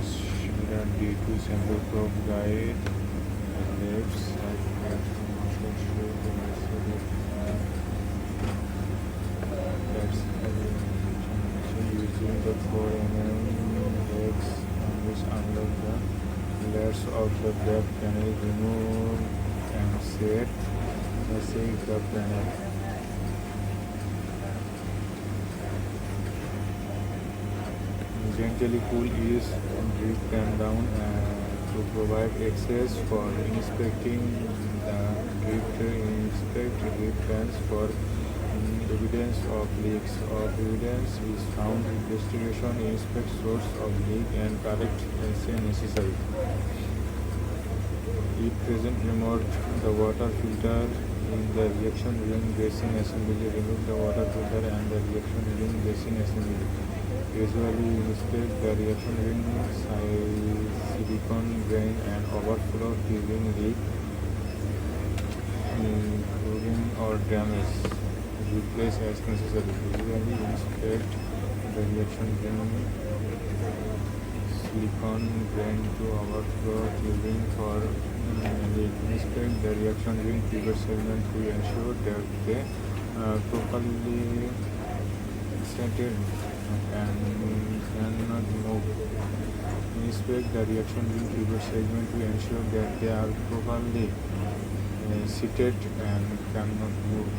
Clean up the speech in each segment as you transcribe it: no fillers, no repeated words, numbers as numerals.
D2 sample probe guide. Left side marker show the method. That's using the 4 mm hex on which unlock the layers of the back panel, remove and set the panel. Gently pull each drip pan down to provide access for inspecting the inspect drip pans for evidence of leaks. Of evidence is found, investigation inspect source of leak and correct as necessary. If present, remove the water filter in the reaction ring basin assembly. Remove the water filter and the reaction ring basin assembly. Usually inspect the reaction ring, silicone drain and overflow tubing leak, clogging or damage. Replace as necessary. Usually inspect the reaction ring, silicone drain to overflow tubing for leak. Inspect the reaction ring pivot segment to ensure that they properly centered and cannot move. Inspect the reaction ring pivot segment to ensure that they are properly seated and cannot move.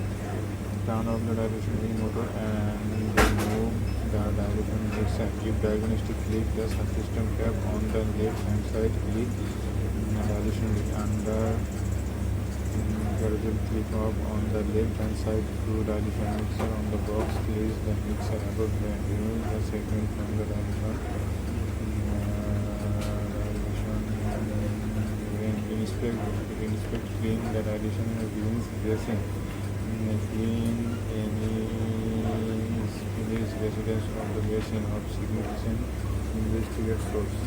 Turn off the dilution ring motor and remove the dilution mixer. If diagnostic leak, the subsystem cap on the left hand side leak dilution ring under gradual clip off on the left hand side through dilution mixer on the box. Place the mixer above and remove the segment from the dilution inspect clean the dilution rings dressing. Clean any spillage residence of the basin of significant investigate source.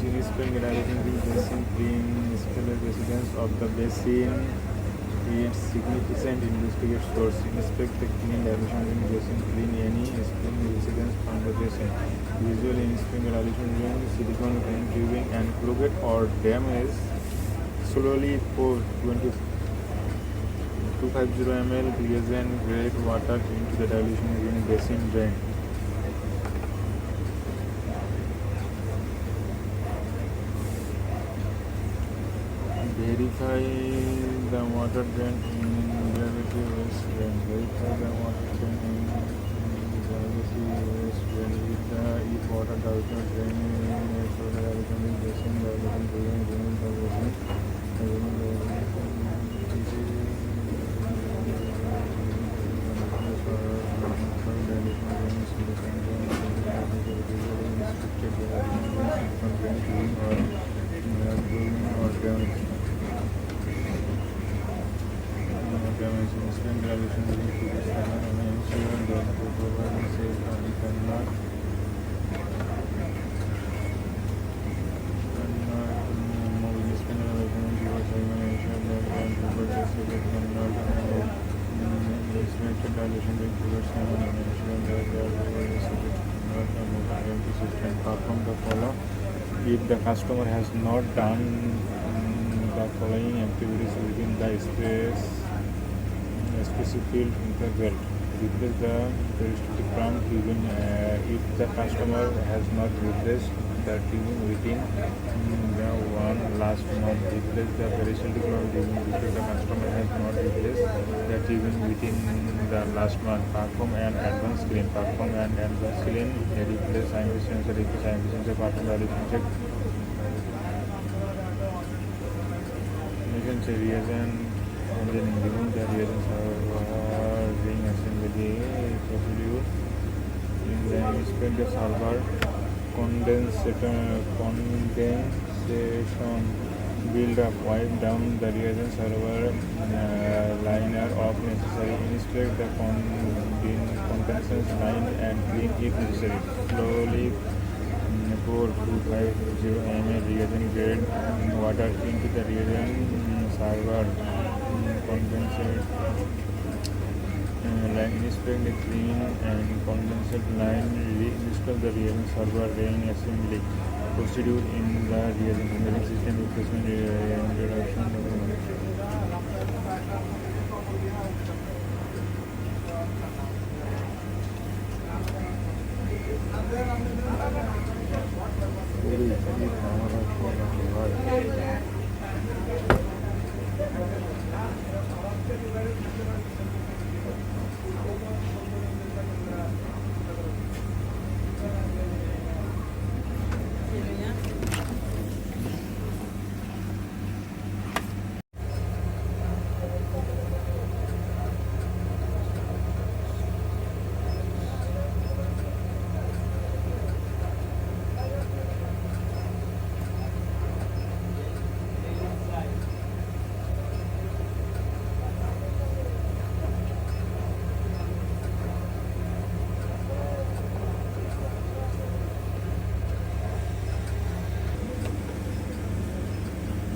Inspect the dilution ring basin, clean spillage residence of the basin. Its significant investigate source. Inspect the clean dilution ring basin, clean any spillage residence from the basin. Usually inspect the dilution ring, silicone drain tubing and clogged or damaged. Slowly pour 250 ml reagent grade water into the dilution ring basin drain. Verify the water drain in gravity waste drain. Verify the water drain in gravity waste drain. If water does not drain through the dilution basin, remove the basin. Perform the follow. If the customer has not done the following activities within the specific interval, replace the peristaltic pump tubing. If the customer has not replaced the tubing within the last month, replace the peristaltic pump tubing. If the customer has not replaced the tubing within the last month, perform an advanced clean. Perform an advanced clean. Replace IMP sensor. Replace IMP sensor. Perform dilution check. Reagent and then remove the reagent server ring assembly procedure. Inspect the server condensation build up. Wipe down the reagent server liner of necessary. Inspect the condensation line and clean if necessary. Slowly pour 250 ml reagent grade water into the reagent server line, inspect the clean and condensate line, install the reagent server rain assembly procedure in the reagent handling system, replacement introduction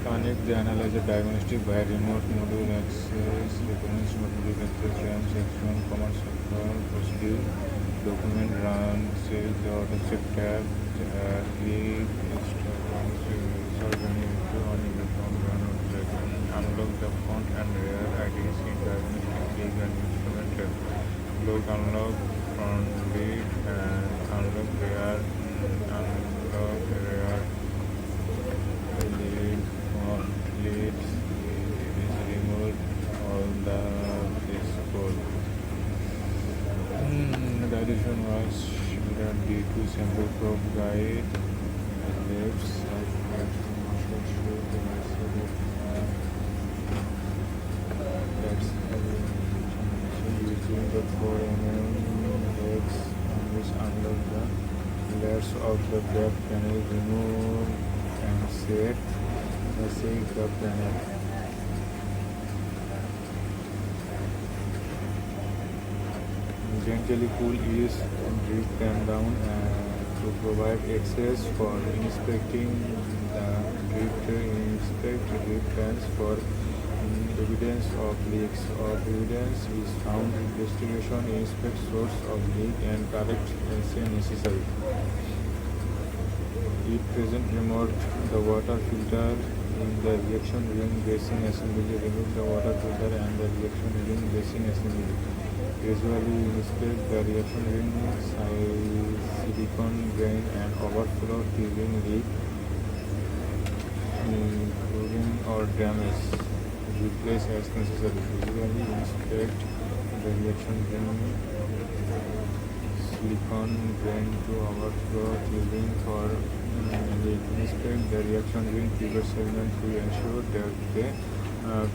connect the analyzer diagnostic by remote module access, reference module access, RAM section, command circle, procedure, document run, save the autosave tab, click, unlock the front and rear IDs in diagnostic click and instrument tab. Unlock front lead and unlock rear lead leads is removed all the this code. The addition was due to sample probe guide left side using the 4mm legs on which unlock the layers of the back panel, remove and set the panel. Gently pull each drip pan down to provide access for inspecting the inspect drip pans for evidence of leaks. Of evidence is found, investigation inspect source of leak and correct as necessary. If present, remove the water filter in the reaction ring basin assembly. Remove the water filter and the reaction ring basin assembly. Gradually inspect the reaction ring, silicon drain and overflow tubing leak, clogging or damage. Replace as necessary. Visually inspect the reaction ring, silicon drain to overflow tubing for leak. Inspect the reaction ring pivot segment to ensure that they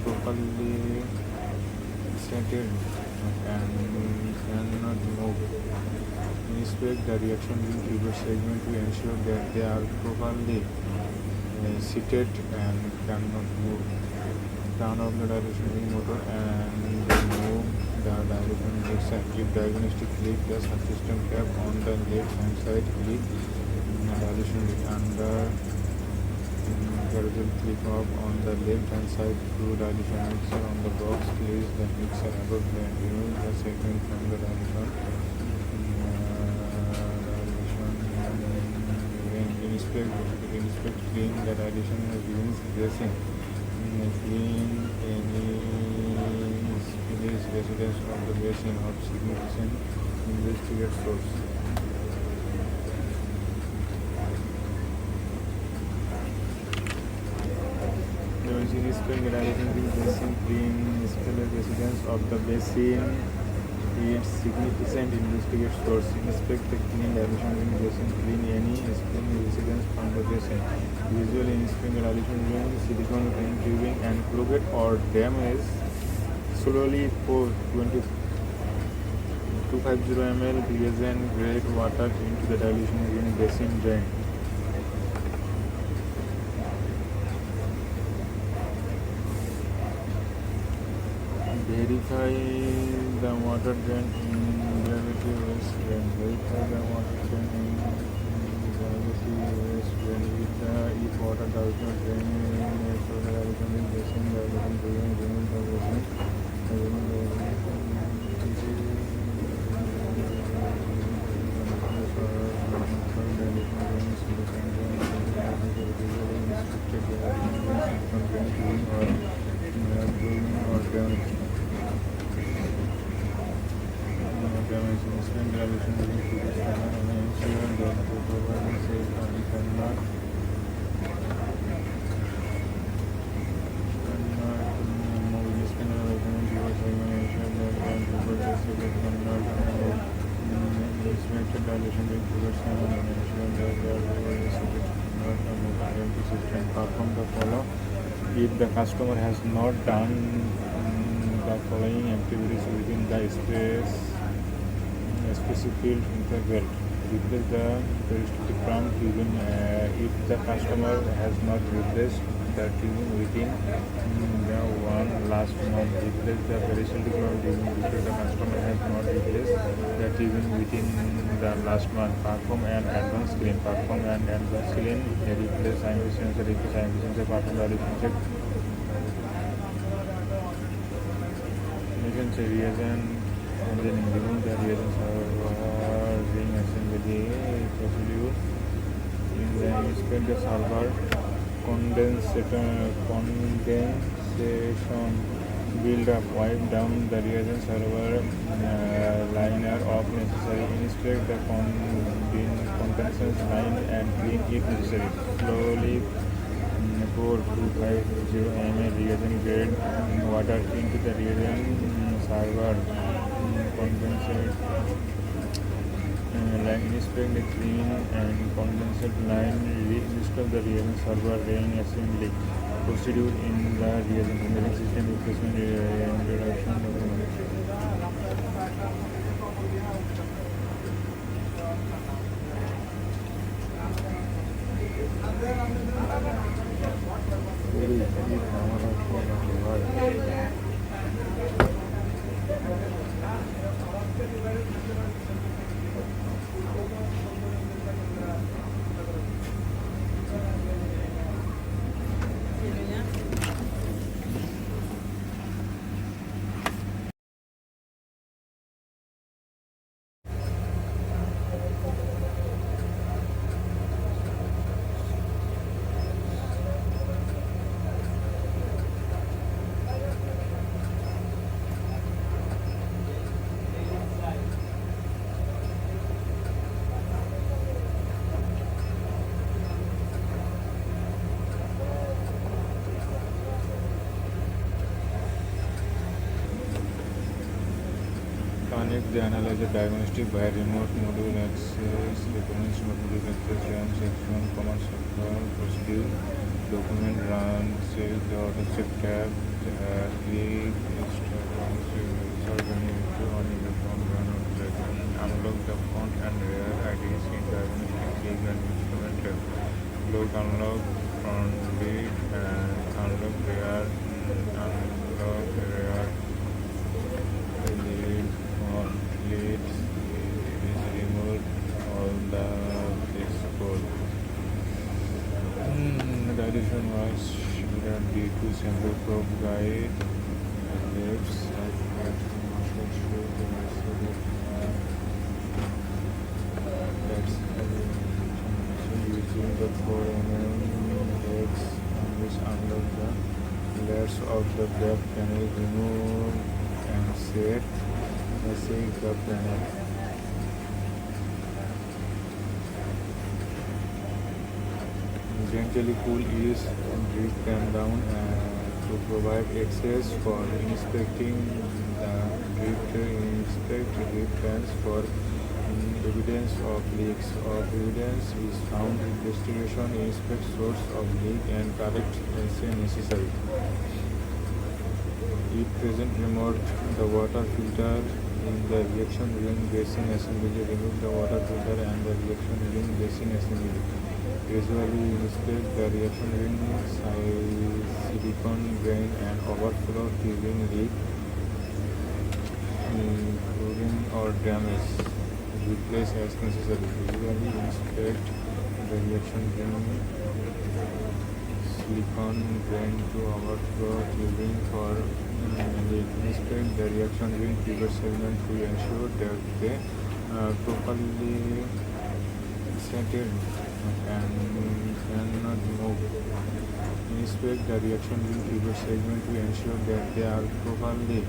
properly centered and cannot move. Inspect the reaction ring pivot segment to ensure that they are properly seated and cannot move. Turn off the dilution ring motor and remove the dilution ring side. If diagnostic, click the subsystem cap on the left hand side. Click dilution ring under horizontal, click off on the left hand side to dilution mixer on the box. Place the mixer above the remove the segment from the dilution inspect clean the dilution rings dressing. Clean any spillage residence of the basin of significant investigate source. Inspect the dilution ring basin, clean spillage residence of the basin, its significant investigate source. Inspect the clean dilution ring basin, clean any spillage residence from the basin. Visually inspect the dilution ring, silicone ring tubing and clogged or damaged. Slowly pour 250 ml reagent grade water into the dilution ring basin drain. Verify the water drain in gravity waste drain. Verify the water drain in gravity waste drain. If water does not drain so the dilution ring basin, remove the basin. Perform the follow if the customer has not done the following activities within the specified interval. Replace the restricted term given if the customer has not replaced the tubing within the one last month. Replace the peristaltic term given because the customer has not replaced the tubing within the last month. Perform an advanced clean. Perform an advanced clean. Replace scientific sensor. Replace scientific sensor. Perform the addition check. Mission reagent. And then remove the reagent server ring assembly procedure. In the inspect the server condensation build up, wipe down the reagent server liner of necessary. Inspect the condensation line and clean if necessary. Slowly pour 250 ml reagent grade water into the reagent server condensate line. Inspect the clean and condensate line. Reinstall the reagent server ring assembly procedure in the reagent handling system. Replacement introduction documentation. Connect the analyzer diagnostic via remote module access. Recognition of module access RAM section command central procedure. Document run. Save the auto check tab. Click insert on electron run on second. Unlock the front and rear IDs in diagnostic click and instrument tab. Unlock front lead and unlock rear. Unlock rear lead. Leads is removed all the this code. The addition was due to sample probe guide left side should show the method that's using the 4mm X on which unlock the layers of the back panel, remove and set the panel. Gently pull each drip pan down to provide access for inspecting the drip pans for evidence of leaks. Evidence is found, investigation, inspect source of leak and correct as necessary. If present, remove the water filter in the reaction ring basin assembly. Remove the water filter and the reaction ring basin assembly. Gradually inspect the reaction ring size, silicone drain and overflow tubing leak, chlorine or damage. Replace as necessary. Visually inspect the reaction ring, silicone drain to overflow tubing for inspect the reaction during previous segment to ensure that they properly settled and cannot move. Inspect the reaction during previous segment to ensure that they are properly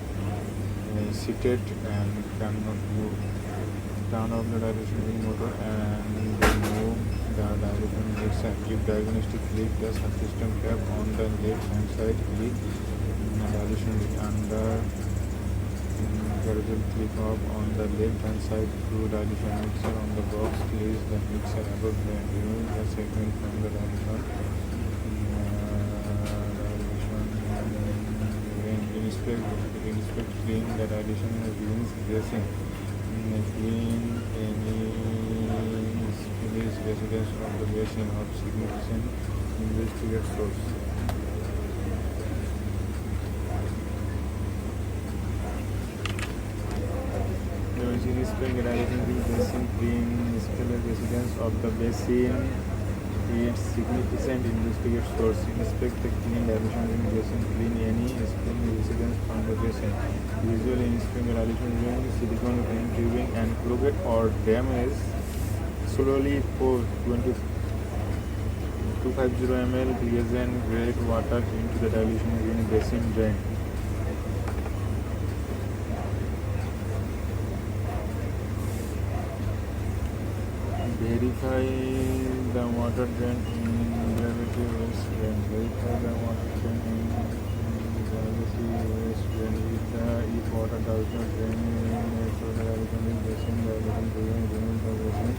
seated and cannot move. Turn off the dilation ring motor and remove the dilation leads. Active diagnostic, click the subsystem tab on the left hand side, click dilation ring under carousel, click off on the left hand side through dilation mixer on the box, place the mixer above the remove the segment from the dilation inspect clean the dilation rings dressing. Clean any spillage residence of the basin of significant investigate source. Inspect the dilation ring basin, clean spillage residence of the basin, its significant investigate source. Inspect the clean dilation ring basin, clean any spillage residence from the basin. Visually inspect the dilation ring, silicone ring tubing and clogged or damaged. Slowly pour 250 ml reagent grade water into the dilation ring basin drain. Verify the water drain in gravity waste drain. Verify the water drain in gravity waste drain. If water does not drain to the dilation basin, the dilation remove the basin.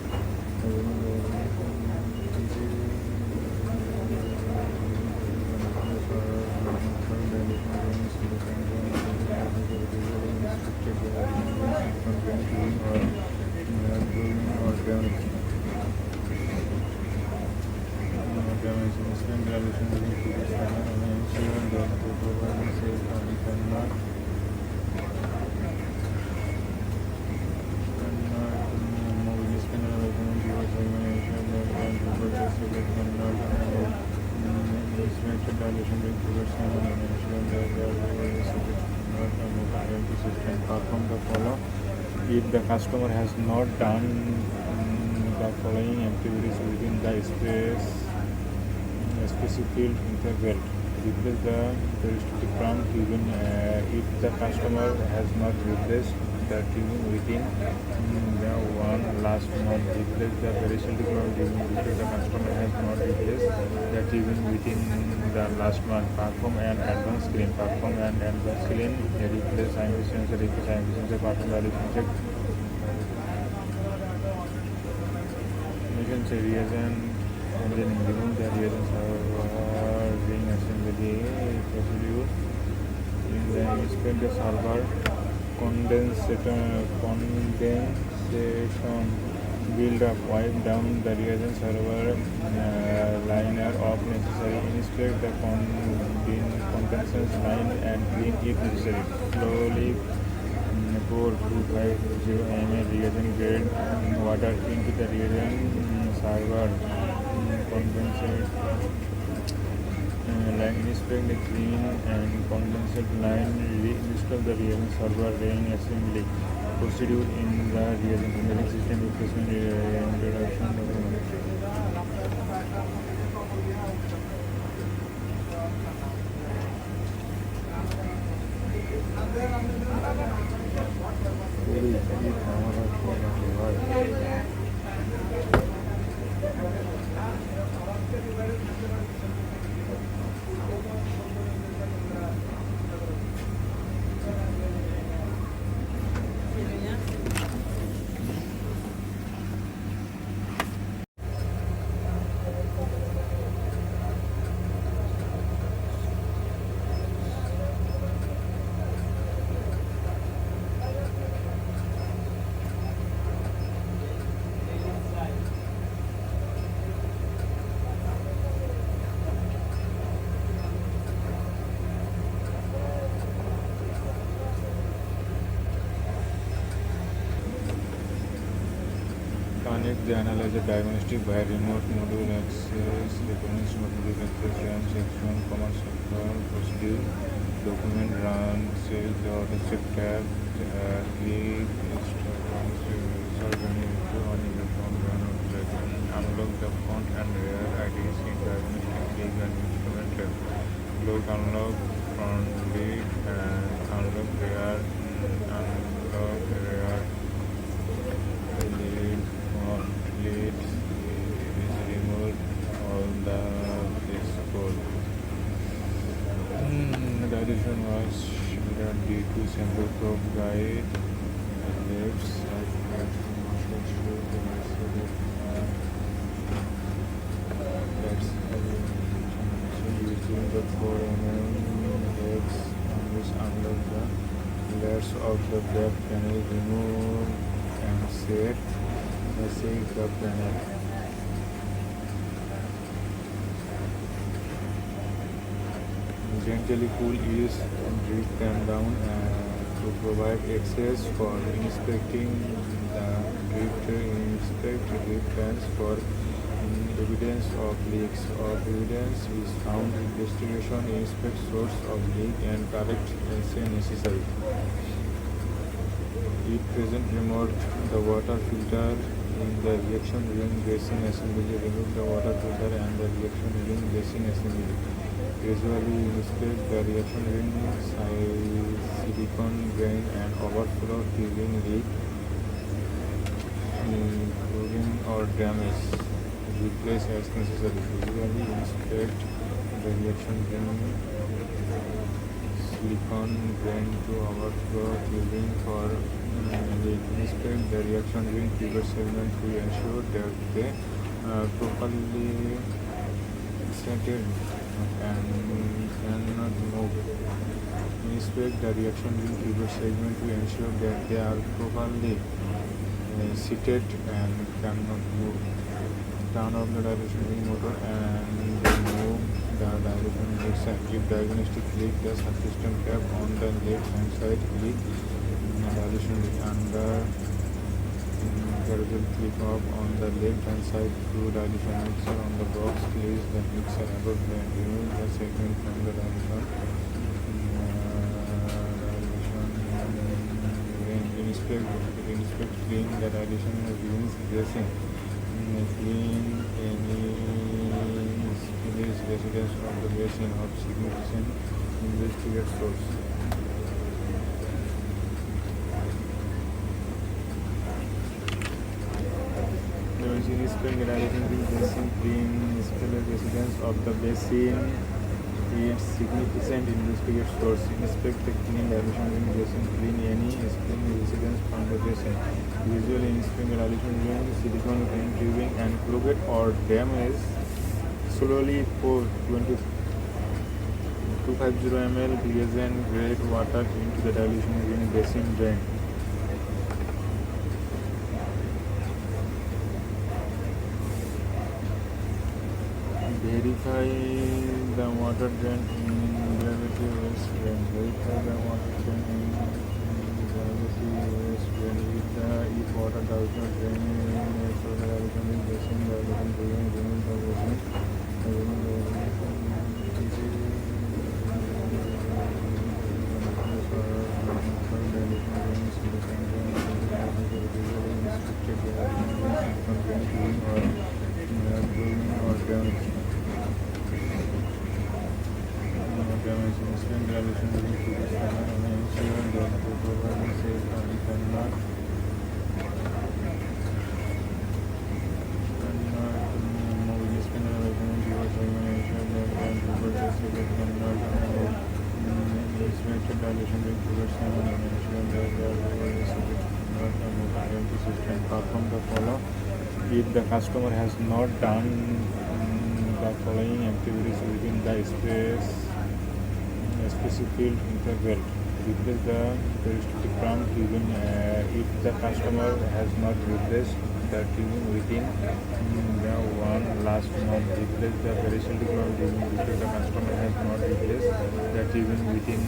Perform the follow. If the customer has not done the following activities within the specific field interval, replace the peristaltic pump tubing. If the customer has not replaced the tubing within the last month, replace the peristaltic pump tubing because the customer has not replaced the tubing within the last month. Perform an advanced clean. Perform an advanced clean. Replace IMP sensor. Replace IMP sensor. Perform validation check. Mission say reagent. And then remove the reagents ring assembly procedure. In the inspect the server condensation build up, wipe down the reagent server liner of necessary. Inspect the condensation line and clean if necessary. Slowly pour 250 ml reagent grade water into the reagent server condensate line. Inspect the clean and condensate line. Reinstall the reagent server ring assembly procedure in the reagent handling system. Replacement introduction. Connect the analyzer diagnostic by remote module access, reference module access, RAM section, command central procedure. document run, save the auto-check tab, click start running to on your phone, run unlock the font and rear IDs in diagnostic click and instrument tab. Lock unlock front lead and unlock rear, unlock rear lead, front lead is removed all the this code. The addition was done due to sample probe guide left side motion show the that's so using the 4mm legs on which unlock the layers of the back panel, remove and set the panel. Gently pull each drip pan down to provide access for inspecting the drip pans for evidence of leaks. Of evidence is found, investigation inspect source of leak and correct as necessary. If present, remove the water filter in the reaction ring basin assembly. Remove the water filter and the reaction ring basin assembly. Visually inspect the reaction ring, silicone drain and overflow tubing leak, clogging or damage. Replace as necessary. Visually inspect the reaction ring, silicone drain to overflow tubing for leak. Inspect the reaction ring trigger segment to ensure that they properly setted and cannot move. Inspect the reaction ring trigger segment to ensure that they are properly seated and cannot move. Turn off the dilution ring motor and remove the dilution mixer. If diagnostic leak, the subsystem cap on the left hand side, click dilution ring under gradual click off on the left hand side through dilution mixer on the box. Place the mixer above and remove the segment from the dilution inspect clean the dilution rings dressing. Clean any spillage residence from the basin of significant investigate source. Inspect the dilution ring basin, clean spillage residence of the basin. Its significant investigate source. Inspect the clean dilution ring basin, clean any spillage residence from the basin. Visually inspect the dilution ring, silicone clean tubing and clogged or damaged. Slowly pour 250 ml Gleason grade water into the dilution ring basin drain. Verify the water drain in gravity waste drain. Verify the water drain in gravity waste drain. If water does not drain so the dilution ring basin, dilution remove the basin. Perform the follow. If the customer has not done the following activities within the specific interval, replace the peristaltic pump tubing. If the customer has not replaced the tubing within the last month, replace the peristaltic pump tubing. If the customer has not replaced the tubing within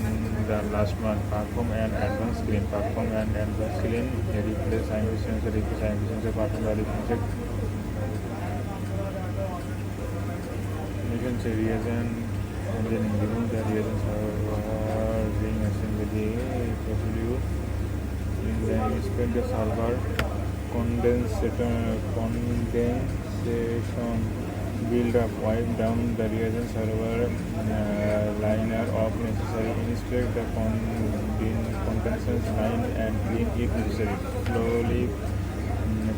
the last month, perform an advanced clean. Perform an advanced clean. Replace IMP sensor. Replace IMP sensor. Perform validation check. You can say reagent Then remove the reagent server ring assembly procedure. Then inspect the server condensation build up, wipe down the reagent server liner of necessary, inspect the condensation line and clean if necessary. Slowly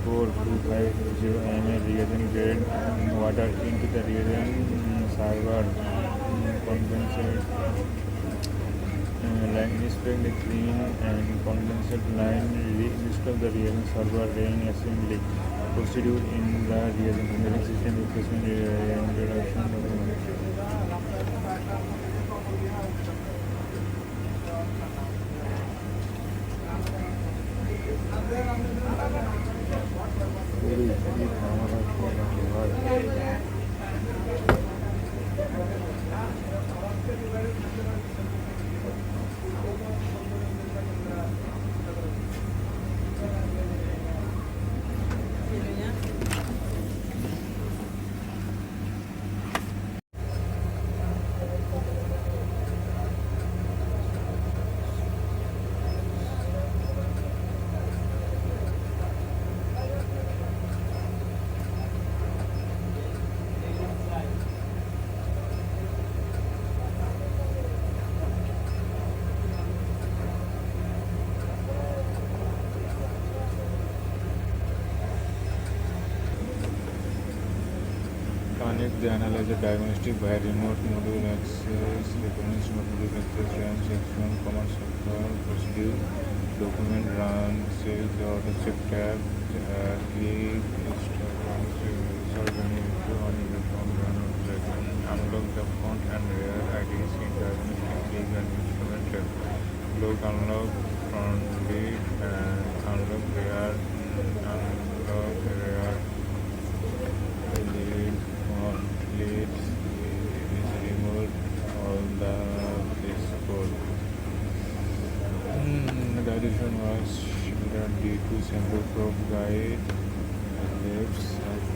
pour 250 ml reagent grade water into the reagent server condensate line, inspect the clean and condensate line, reinstall the reagent server ring assembly procedure in the reagent handling system replacement introduction पूरी शरीर हमारा connect the analyzer diagnostic by remote module access, reference module access, range section, command sector, procedure, document run, save the auto check tab, click, insert into on the phone run unlock the front and rear IDs in diagnostic click and instrument tab, unlock front lead and unlock rear, unlock rear lead leads is removed all the this code. The dilution was shifted due to sample probe guide left side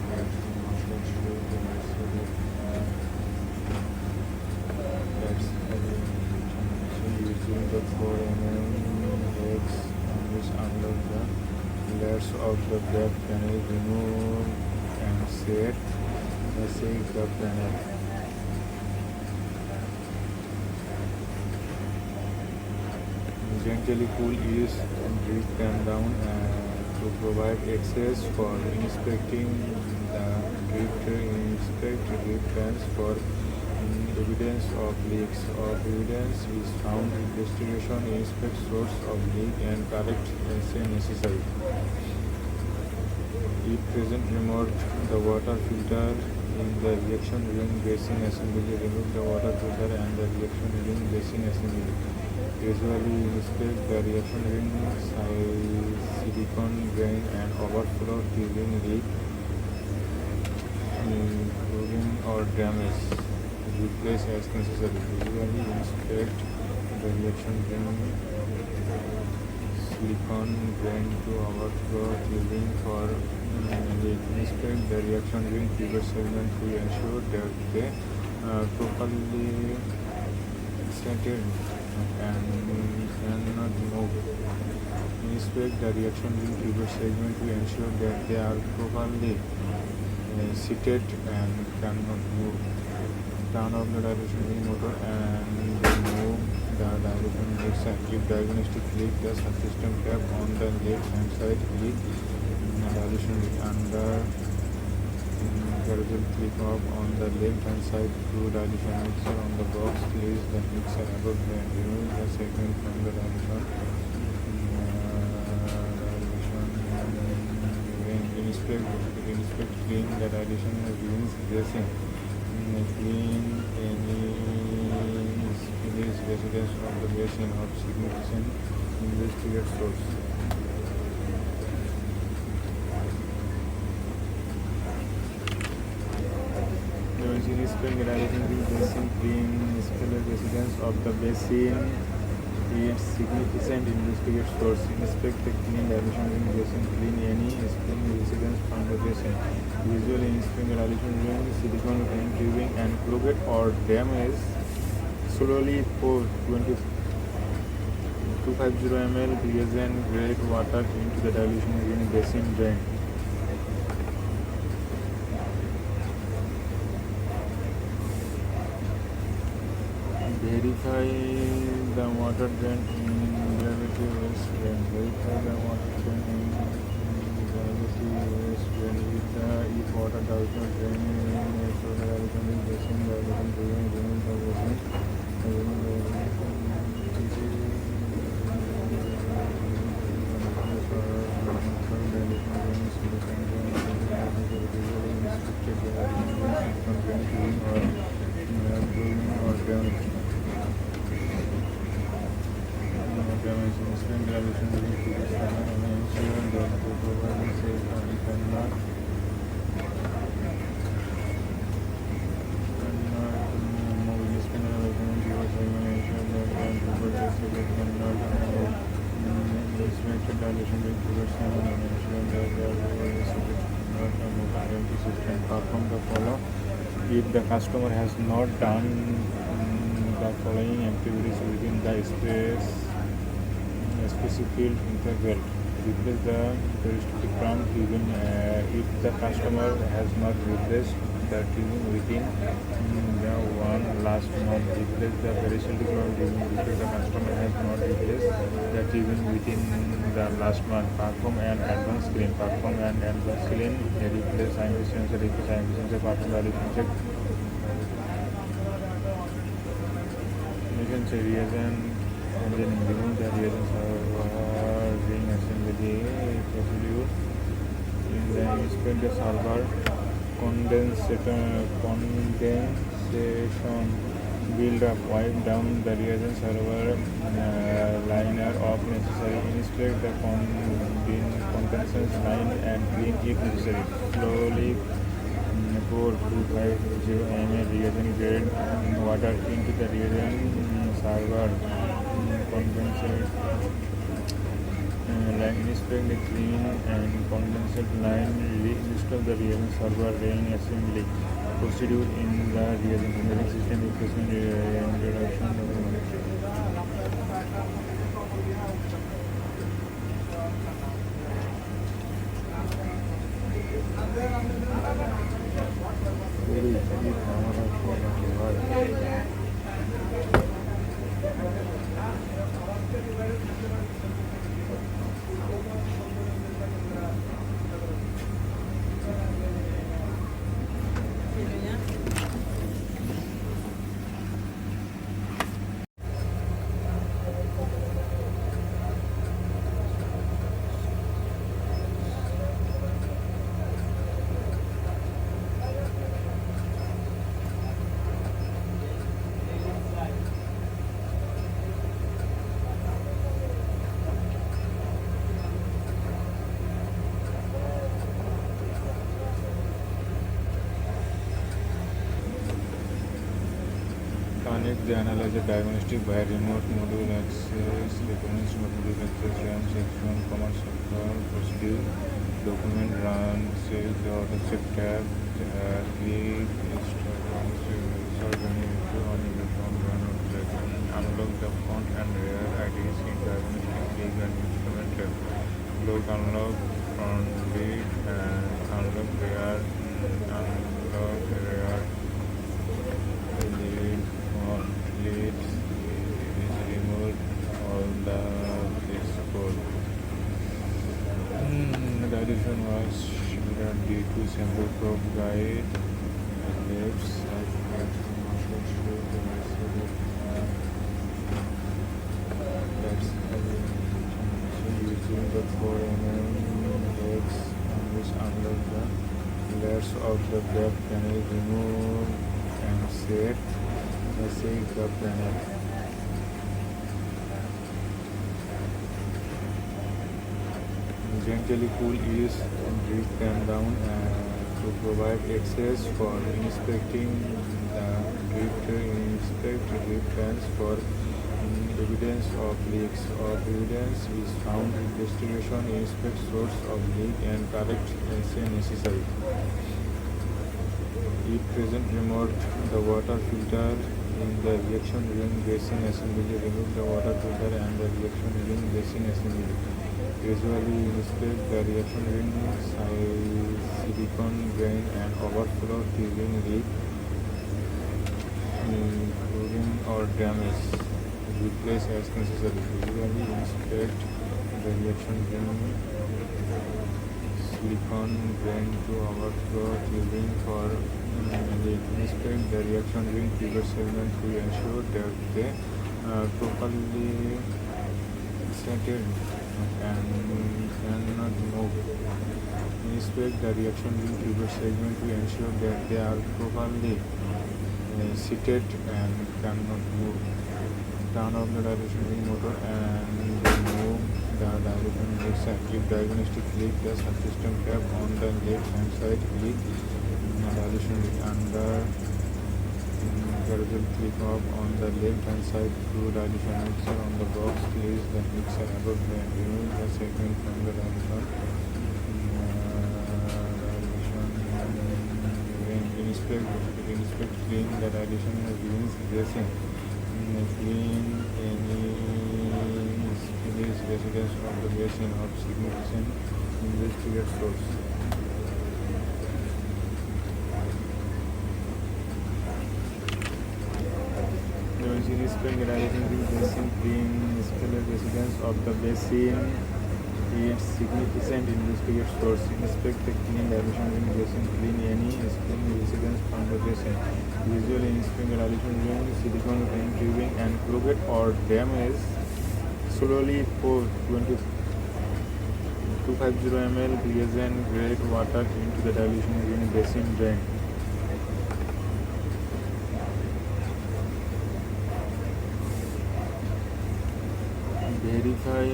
that's using the 4 heads on which unlock the layers of the back panel, remove and set the panel. Gently pull each drip pan down to provide access for inspecting the drip pans for evidence of leaks. Of evidence is found, investigation inspect source of leak and correct as necessary. If present, remove the water filter in the reaction ring basin assembly. Remove the water filter and the reaction ring basin assembly. Usually inspect the reaction ring silicone drain and overflow during leak, clogging or damage. Replace as necessary. Usually inspect the reaction ring silicone drain to overflow tubing for leak. Inspect the reaction ring pivot segment to ensure that they properly settled and cannot move. Inspect the reaction ring pivot segment to ensure that they are properly seated and cannot move. Turn off the dilution ring motor and remove the dilution mixer. If diagnostic leak, the subsystem cap on the left hand side, click dilution ring under gradual click off on the left hand side to dilution mixer on the box. Place the mixer above and remove the segment from the dilution inspect clean the dilution rings dressing. Clean any spillage residence of the basin of significant investigate source. Inspect the dilution basin, clean spillage residence of the basin. Its significant investigate source. Inspect the clean dilution ring basin, clean any spilling residence from the basin. Usually inspect the dilution ring, silicone ring tubing and clogged or damaged Slowly pour 250 ml reagent grade water into the dilution using basin drain. Verify the water drain in gravity waste drain. Verify the water drain in gravity waste drain. If water does not drain so the dilution is basin, dilution remove the basin. Perform the follow. If the customer has not done the following activities within the specific interval, replace the peristaltic pump tubing. If the customer has not replaced the tubing within the last month, replace the peristaltic pump tubing. If the customer has not replaced the tubing within the last month, perform an advanced clean. Perform an advanced clean. Replace IMP sensor. Replace IMP sensor. Perform validation check. You can say reagent engineering. Remove the reagent server ring assembly procedure. In the inspect the server condensation build up. Wipe down the reagent server liner of necessary. Inspect the condensation line and clean if necessary. Slowly pour 250 ml reagent grade water into the reagent server condensate line. Inspect the clean and condensate line. Reinstall the reagent server ring assembly procedure in the reagent handling system. Replacement introduction. Connect the analyzer diagnostic by remote module access. Recognition of module access run section command circle procedure. Document run save the auto check tab. Click insert menu on electron run check. Unlock the front and rear IDs in diagnostic click and instrument tab. Lock unlock front lead and unlock rear leads is removed all the this code. Dilution was similar due to sample probe guide and left side that's using the 4 heads on which unlock the layers of the back panel, remove and set the panel. Gently pull each drip pan down to provide access for inspecting the drip pans for evidence of leaks. Evidence is found, investigation, inspect source of leak and correct as necessary. If present, remove the water filter in the reaction ring basin assembly, remove the water filter and the reaction ring basin assembly. Usually inspect the reaction ring, silicon drain and overflow tubing leak, chlorine or damage. Replace as necessary. Usually inspect the reaction ring, silicon drain to overflow tubing for leak. Inspect the reaction ring pivot segment to ensure that they properly settled and cannot move. Inspect the reaction ring pivot segment to ensure that they are properly seated and cannot move. Turn off the dilution ring motor and remove the dilution ring set. If diagnostic leak, the subsystem cap on the left hand side click dilution ring under carousel click off on the left hand side through dilution mixer on the box. Place the mixer above the remove the segment from the dilution inspect clean the dilution rings dressing. Clean any spillage residence of the basin of significant investigate source. Inspect the dilution ring basin, clean spillage residence of the basin. Its significant investigate source. Inspect the clean dilution ring basin, clean any spillage residence from the basin. Visually inspect the dilution ring, silicon drain tubing and clogged or damaged. Slowly pour 250 ml reagent grade water into the dilution ring basin drain. Verify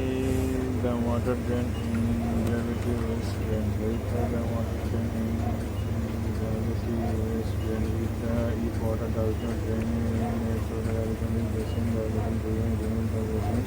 the water drain in gravity waste drain. Verify the water drain in gravity waste drain. If water does not drain so the dilution ring basin, dilution tubing, remove the basin.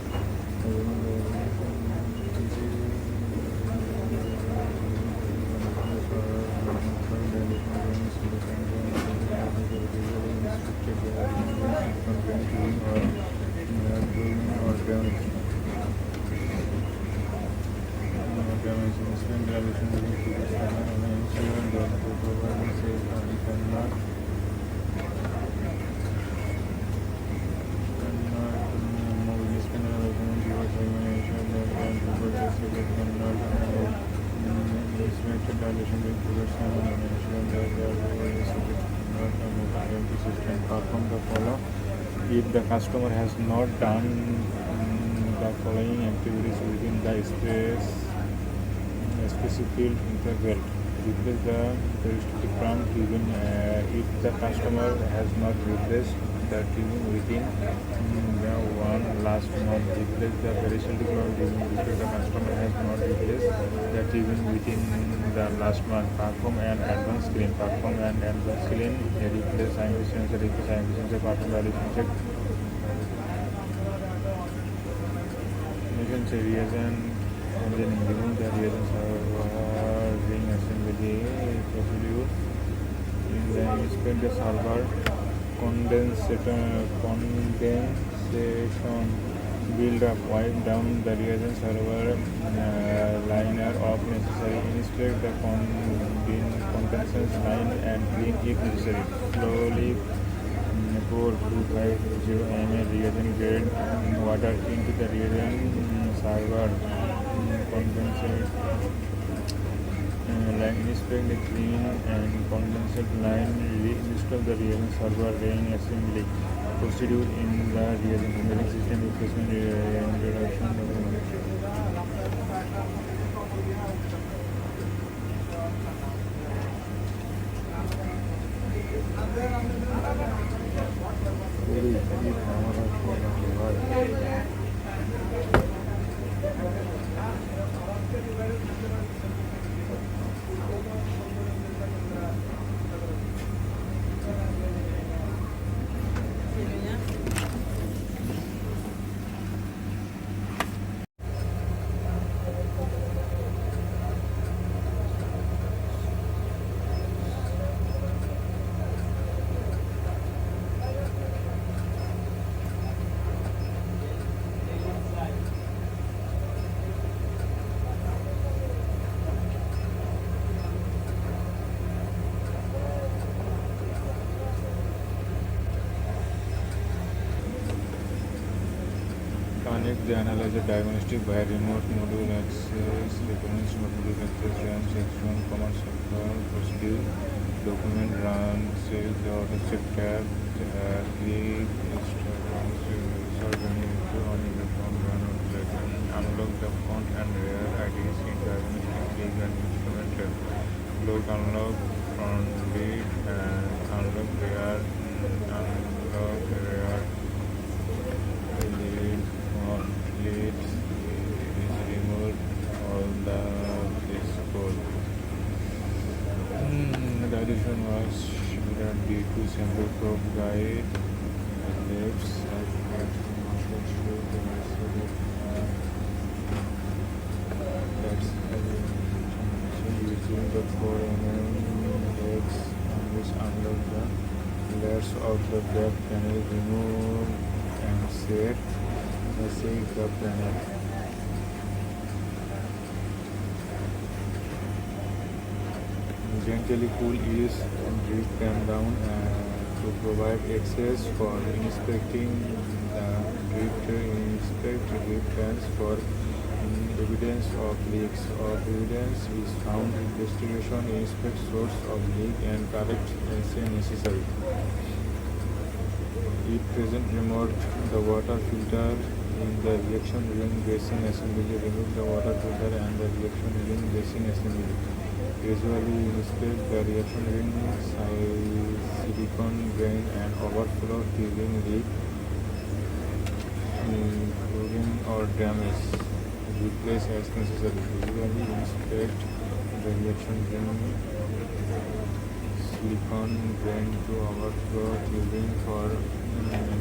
Perform the follow. If the customer has not done the following activities within the specific interval, replace the peristaltic pump tubing. If the customer has not replaced the tubing within the last month, replace the peristaltic pump tubing. If the customer has not replaced the tubing within the last month, perform an advanced clean. Perform an advanced clean. Replace IMP sensor. Replace IMP sensor. Perform dilution check. You can say reagent. Remove the reagent server ring assembly procedure. Inspect the server condensation build up. Wipe down the reagent server liner of necessary. Inspect the condensation line and clean if necessary. Slowly pour 250 ml reagent grade water into the reagent server condensate line. Inspect the clean and condensate line. Reinstall the reagent server ring assembly procedure in the reagent handling system. Replacement introduction. Next, they analyze the diagnostic by remote module access, recommends module access, RAM, section, command center, procedure, document run, save the auto check tab, click, insert any on the phone, run on platform, unlock the font and rear IDs in diagnostic click and instrument tab, lock, unlock, front lead, and unlock rear, unlock rear. Leads is removed all the this code. The addition was due to sample probe guide and left side that's using the 4mm legs which unlock the layers of the back panel, remove and set the panel. Gently pull each drip pan down to provide access for inspecting the inspect drip pans for evidence of leaks. Of evidence is found, investigation inspect source of leak and correct as necessary. If present, remove the water filter in the reaction ring basin assembly. Remove the water filter and the reaction ring basin assembly. Usually inspect the reaction ring size, silicone drain and overflow tubing leak, chlorine or damage. Replace as necessary. Usually inspect the reaction ring silicone drain to overflow tubing for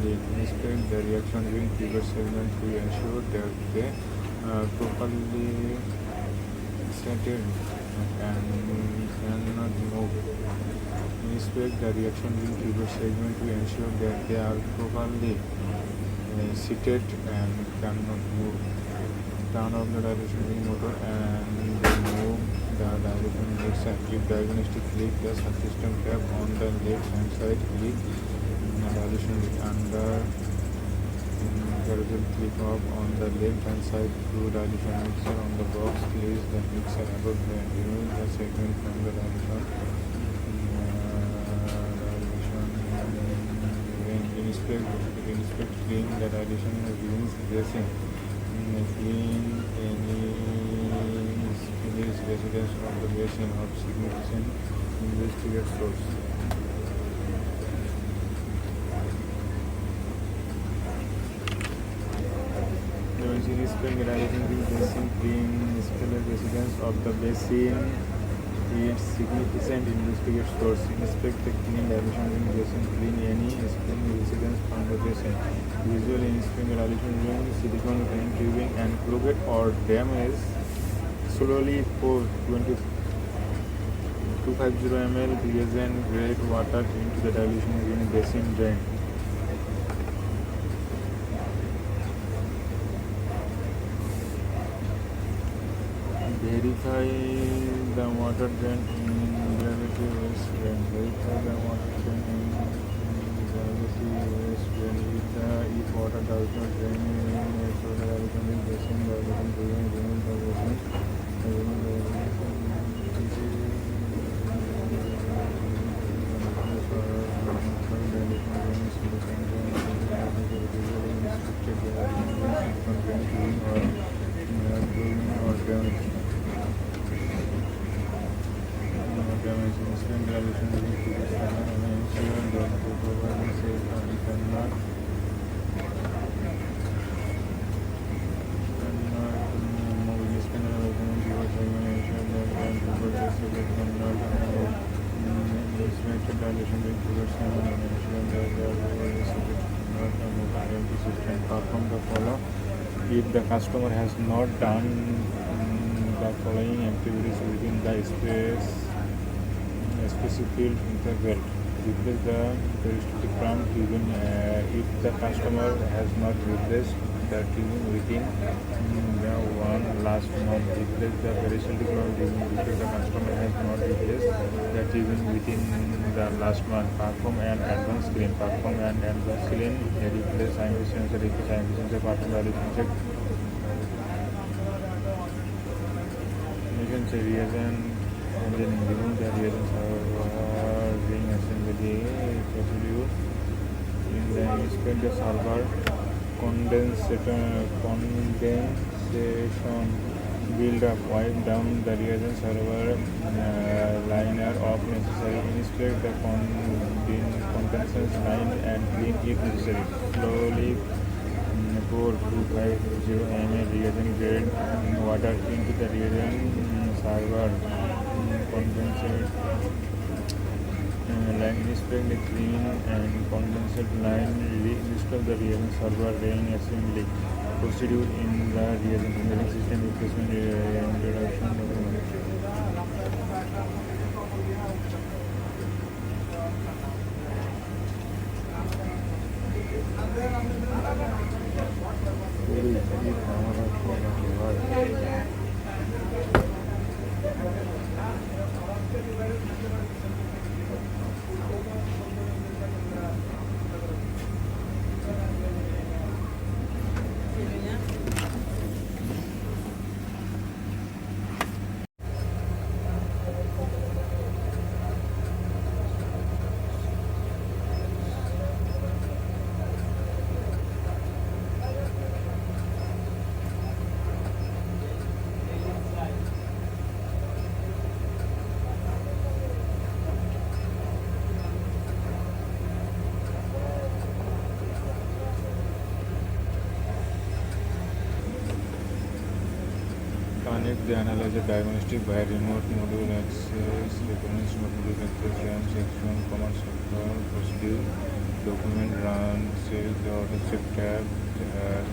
leak. Inspect the reaction ring pivot segment to ensure that they properly settled and cannot move. Inspect the reaction ring pivot segment to ensure that they are properly seated and cannot move. Turn off the dilution ring motor and remove the dilution ring set. If diagnostic leak, the subsystem cap on the left hand side, click dilution ring under horizontal, click off on the left hand side through dilution mixer on the box. Place the mixer above and remove the segment from the dilution ring. Inspect clean the dilution rings dressing. Clean any spillage residence of the basin of significant investigate source. Inspect the dilution ring basin, clean spillage residence of the basin, its significant investigate source. Inspect the clean dilution ring basin, clean any spillage residence from the basin. Usually inspect the dilution ring, silicone drain tubing and clogged or damaged. Slowly pour 250 ml reagent grade water into the dilution ring basin drain. Verify the water drain in gravity waste drain. Verify the water drain in gravity waste drain. If water does not drain through the dilution ring basin, remove the basin. Perform the follow. If the customer has not done the following activities within the specific interval, replace the peristaltic pump even if the customer has not replaced the tubing within the one last month. Replace the peristaltic valve tubing because the customer has not replaced the tubing within the last month. Perform an advanced clean. Perform an advanced clean. Replace IMP sensor. Replace IMP sensor. Perform validation check. Mission say reagent engineering. Remove the reagent server assembly procedure. In the inspect the server condensation build up, wipe down the reagent server liner of necessary, inspect the condensation line and clean if necessary. Slowly pour 250 ml reagent grade water into the reagent server condensate line, inspect the clean and condensate line, reinstall the reagent server ring assembly procedure in the reagent handling system replacement introduction document. Connect the analyzer diagnostic via remote module access, reference module access, RAM section, command control procedure, document run, save the auto check tab,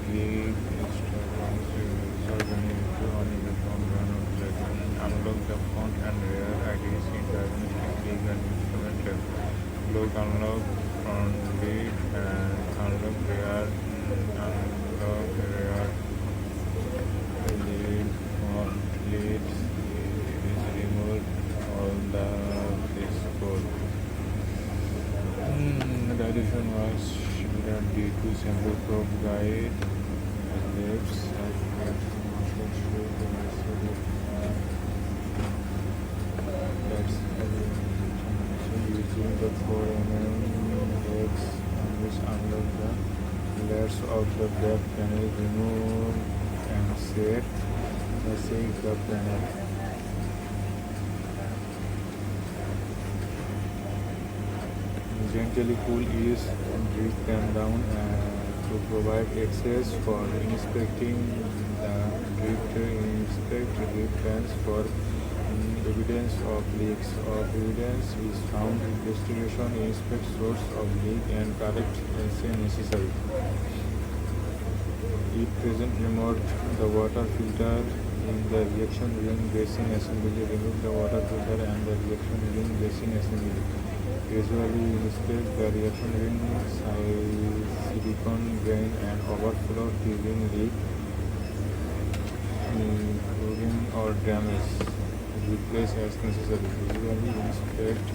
click, unlock the front and rear IDs in diagnostic click and instrument tab. Lock unlock front lead and unlock rear, unlock rear leads is removed all the base code. The addition was similar due to sample probe guide left side using the 4mm heads on which unlock the layers of the back panel, remove and set the panel. Gently pull each drip pan down to provide access for inspecting the inspect drip pans for evidence of leaks. Of evidence is found, investigation, inspect source of leak and correct as necessary. If present, remove the water filter in the reaction ring basin assembly. Remove the water filter and the reaction ring basin assembly. Gradually inspect the reaction ring silicone drain and overflow tubing leak, chlorine or damage. Replace as necessary. Visually inspect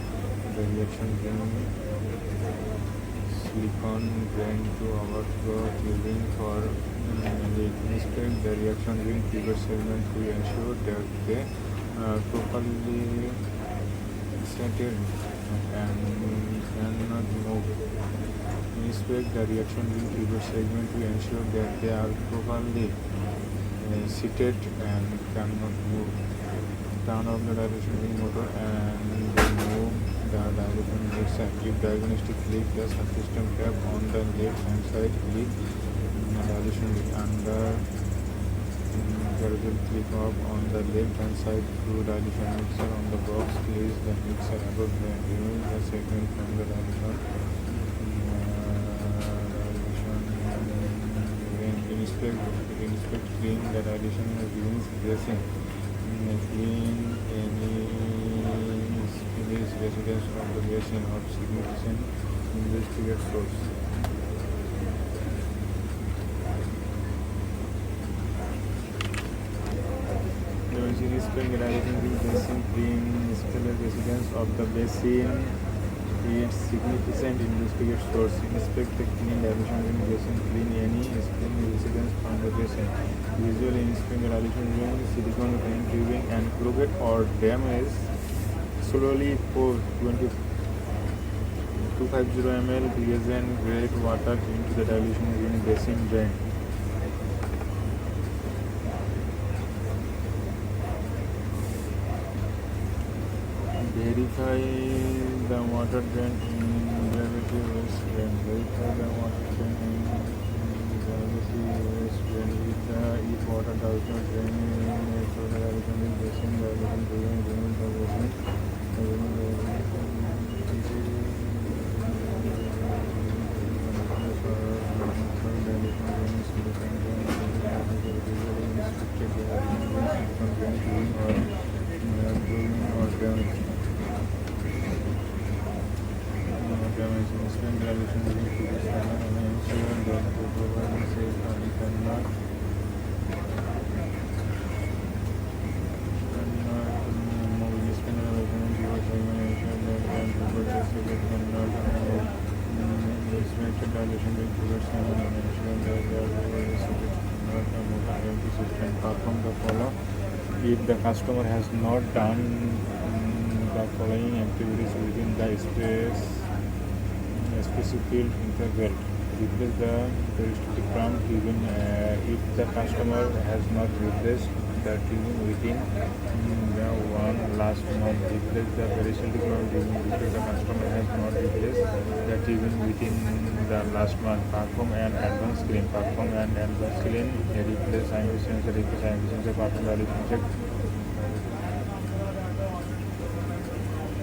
the reaction ring silicone drain to overflow tubing for leak. Inspect the reaction ring pivot segment to ensure that they properly settled and cannot move. Inspect the reaction ring pivot segment to ensure that they are properly seated and cannot move. Turn off the dilation ring motor and remove the dilation ring side. If diagnostic leak, the subsystem tab on the left hand side, click dilation ring under gradual click off on the left hand side through dilation mixer on the box. Place the mixer above the remove the segment from the dilation inspect clean the dilation rings dressing. Clean any residence of the basin of significant investigate source. inspect the dilation ring basin. Pre-install residence of the basin. Its significant investigate source. Inspect the clean dilation ring basin. Clean any spring residence from the basin. Visually inspect the dilation ring, silicone ring tubing and crooked or damaged. Slowly pour 250 ml reagent grade water into the dilution ring basin drain. Verify the water drain in gravity waste drain. Verify the water drain in gravity waste drain. If water does not drain through the dilution ring basin, dilution drain remove the basin. Perform the follow. If the customer has not done the following activities within the specific interval, replace the peristaltic pump tubing. If the customer has not replaced the tubing within the last month, replace the peristaltic pump tubing. If the customer has not replaced the tubing within the last month, perform an advanced clean. Perform an advanced clean. Replace IMP sensor. Replace IMP sensor. Perform validation check.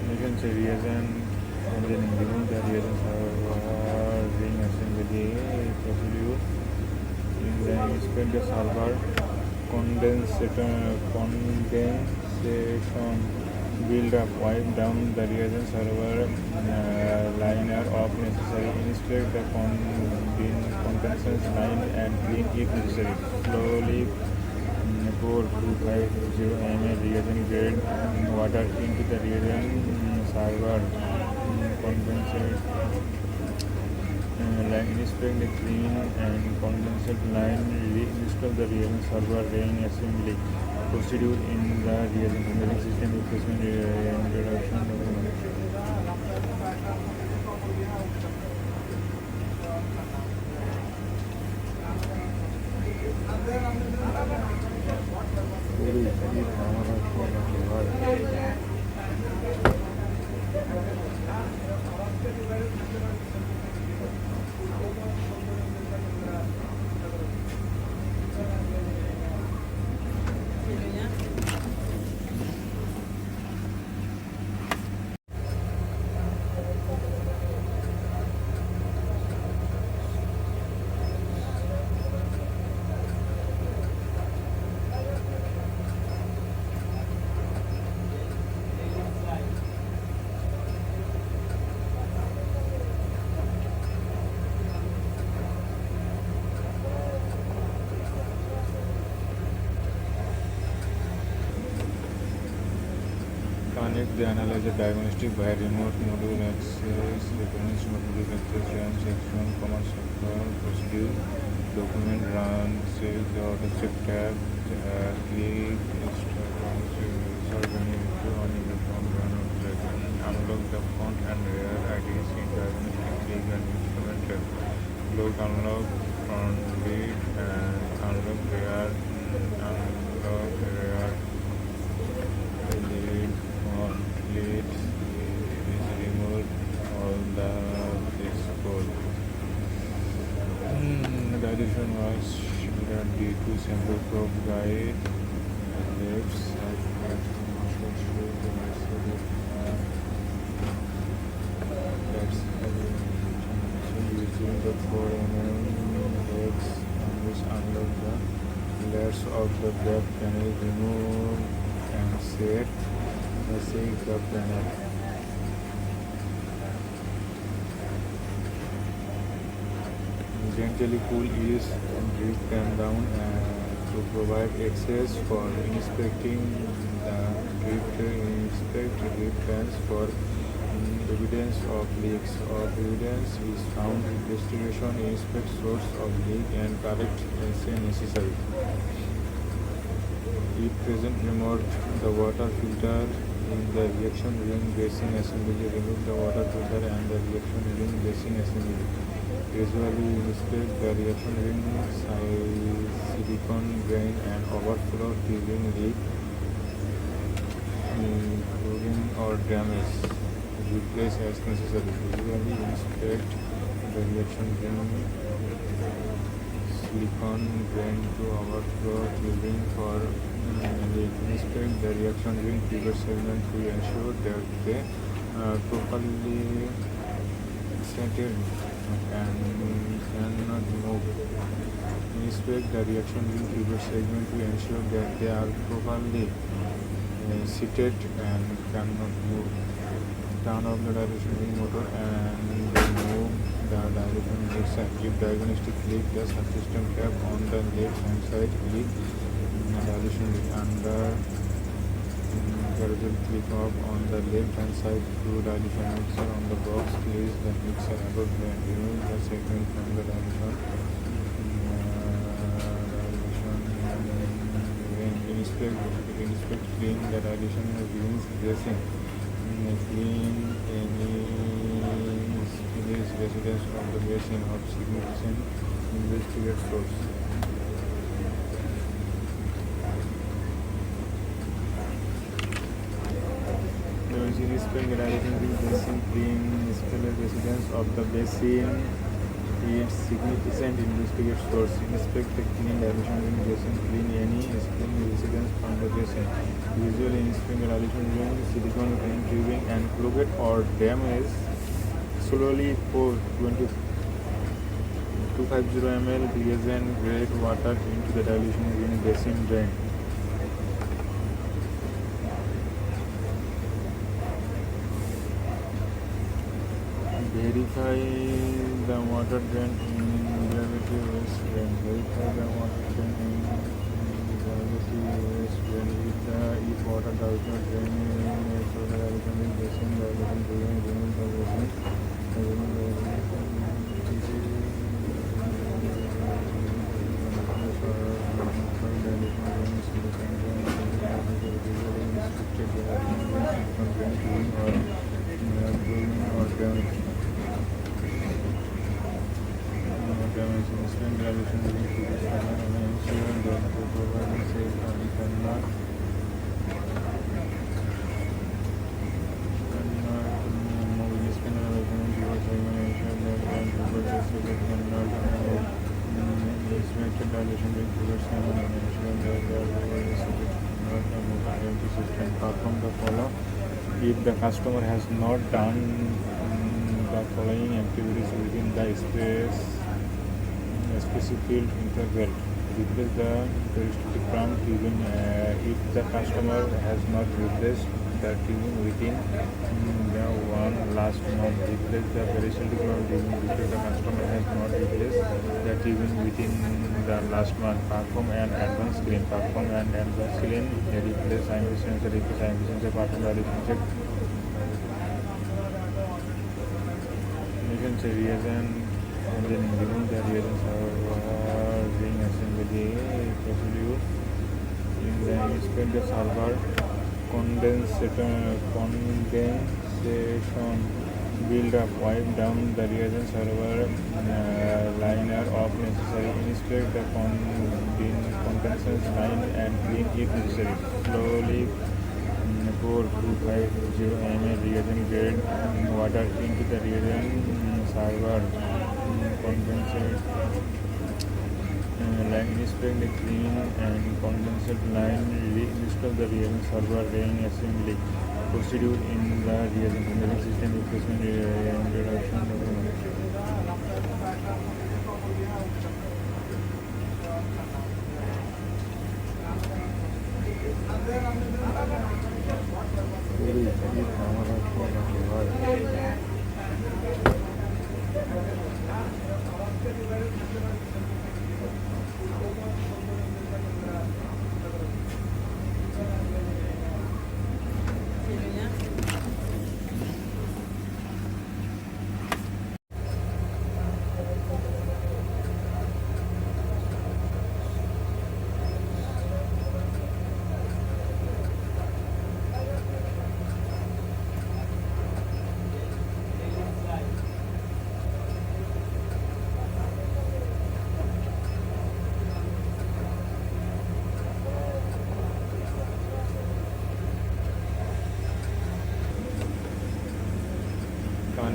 You can say reagent and then remove the reagents are being assembly procedure. In the inspect the server condensation build up, wipe down the reagent server liner of necessary. Inspect the condensation line and clean if necessary. Slowly pour 250 ml reagent grade water into the reagent server condensate line. Inspect the clean and condensate line. Reinstall the reagent server drain assembly procedure in the reagent handling system. Replacement introduction document. Connect the analyzer diagnostic by remote module access, reference module access, run section, command sector, procedure, document run, save the auto check tab, click, unlock the front and rear IDs in diagnostic, click and instrument tab, lock unlock front lead and unlock rear lead is removed all the this code. The addition was due to sample probe guide left side using the 4 heads on which unlock the layers of the back panel, remove and set the sink panel. Gently pull ease and drip them down and to provide access for inspecting the drift fans for evidence of leaks. Of evidence is found, investigation inspect source of leak and correct as necessary. If present, remove the water filter in the reaction ring basin assembly. Remove the water filter and the reaction ring basin assembly. Gradually inspect the reaction ring, silicone drain and overflow tubing leak, clogging or damage. Replace as necessary. Visually inspect the reaction ring, silicone drain to overflow tubing for leak. Inspect the reaction ring pivot segment to ensure that they properly settled and cannot move. Inspect the reaction ring pivot segment to ensure that they are properly seated and cannot move. Turn off the dilution ring motor and remove the dilution mixer. If diagnostic leak, the subsystem cap on the left hand side leak dilution ring. Under horizontal clip off on the left hand side through dilution mixer on the box. Place the mixer above and remove the segment from the dilution inspect clean the dilution rings dressing. Clean any spillage residence of the basin of significant investigate source. Inspect the dilution ring basin. Clean spillage residence of the basin. Its significant investigate source. Inspect the clean dilution ring basin. Clean any spillage residence from the basin. Visually inspect the dilution ring, silicone drain tubing and clogged or damaged. Slowly pour 250 ml reagent grade water into the dilution ring basin drain. Verify the water drain in gravity waste drain. Verify the water drain in gravity waste drain. If water does not drain through the dilution basin, remove the basin. Perform the follow. If the customer has not done the following activities within the specified interval, replace the peristaltic pump tubing. If the customer has not replaced the tubing within the last month, replace the peristaltic pump tubing. Because the customer has not replaced the tubing within the last month, perform an advanced clean. Perform an advanced clean. Replace IMP sensor. Replace IMP sensor. Perform dilution check. You can say reagent and then remove the reagents server ring assembly procedure. In the inspect the server condensation build up, wipe down the reagent server liner of necessary. Inspect the condensation line and clean if necessary. Slowly pour 250 ml reagent grade water into the reagent server condensate line. Inspect the clean and condensate line. Reinstall the reagent server ring assembly procedure in the reagent handling system. Replacement introduction documentation.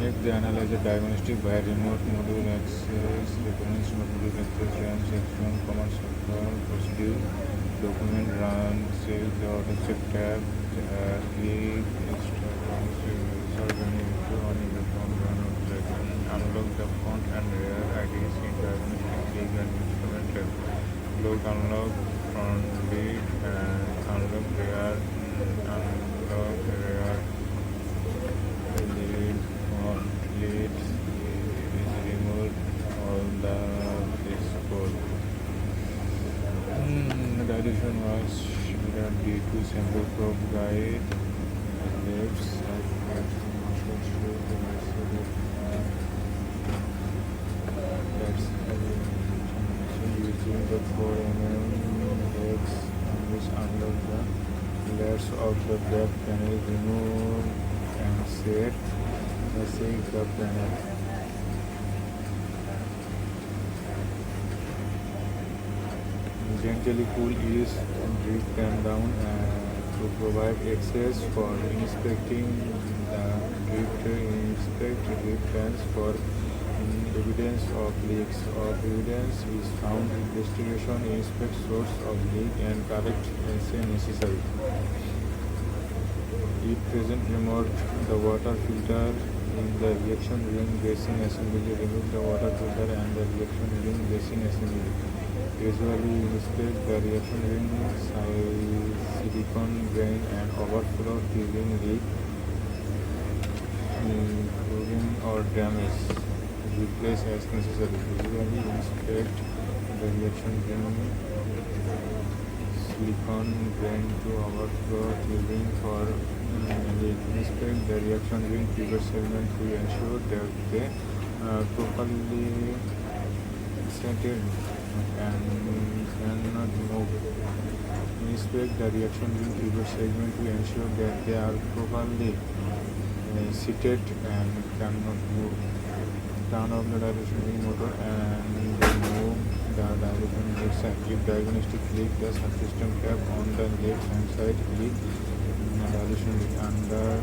If they analyze the diagnostic by remote module access, definition of module access, RAM section, command circle, procedure, document run, save the autocheck tab, click, instructions, on the phone, run unlock the font and rear IDs in diagnostic click and instrument tab. Unlock front lead and unlock rear, unlock rear lead, front lead is removed all the this code. The addition was similar due to sample probe guide left side using the 4mm legs which unlock the layers of the back panel, remove and set the panel. Gently pull each drip pan down to provide access for inspecting the drip pans for evidence of leaks. Evidence is found, investigation inspect source of leak and correct as necessary. If present, remove the water filter in the reaction ring basin assembly. Remove the water filter and the reaction ring basin assembly. Visually inspect the reaction ring, silicon drain and overflow tubing leak, clogging or damage. Replace as necessary. Visually inspect the reaction ring, silicon drain to overflow tubing for leak. Inspect the reaction ring pivot segment to ensure that they properly settled and cannot move. Inspect the reaction ring pivot segment to ensure that they are properly seated and cannot move. Turn off the dilution ring motor and remove the dilution ring side. If diagnostic leak, the subsystem cap on the left hand side, click dilution ring under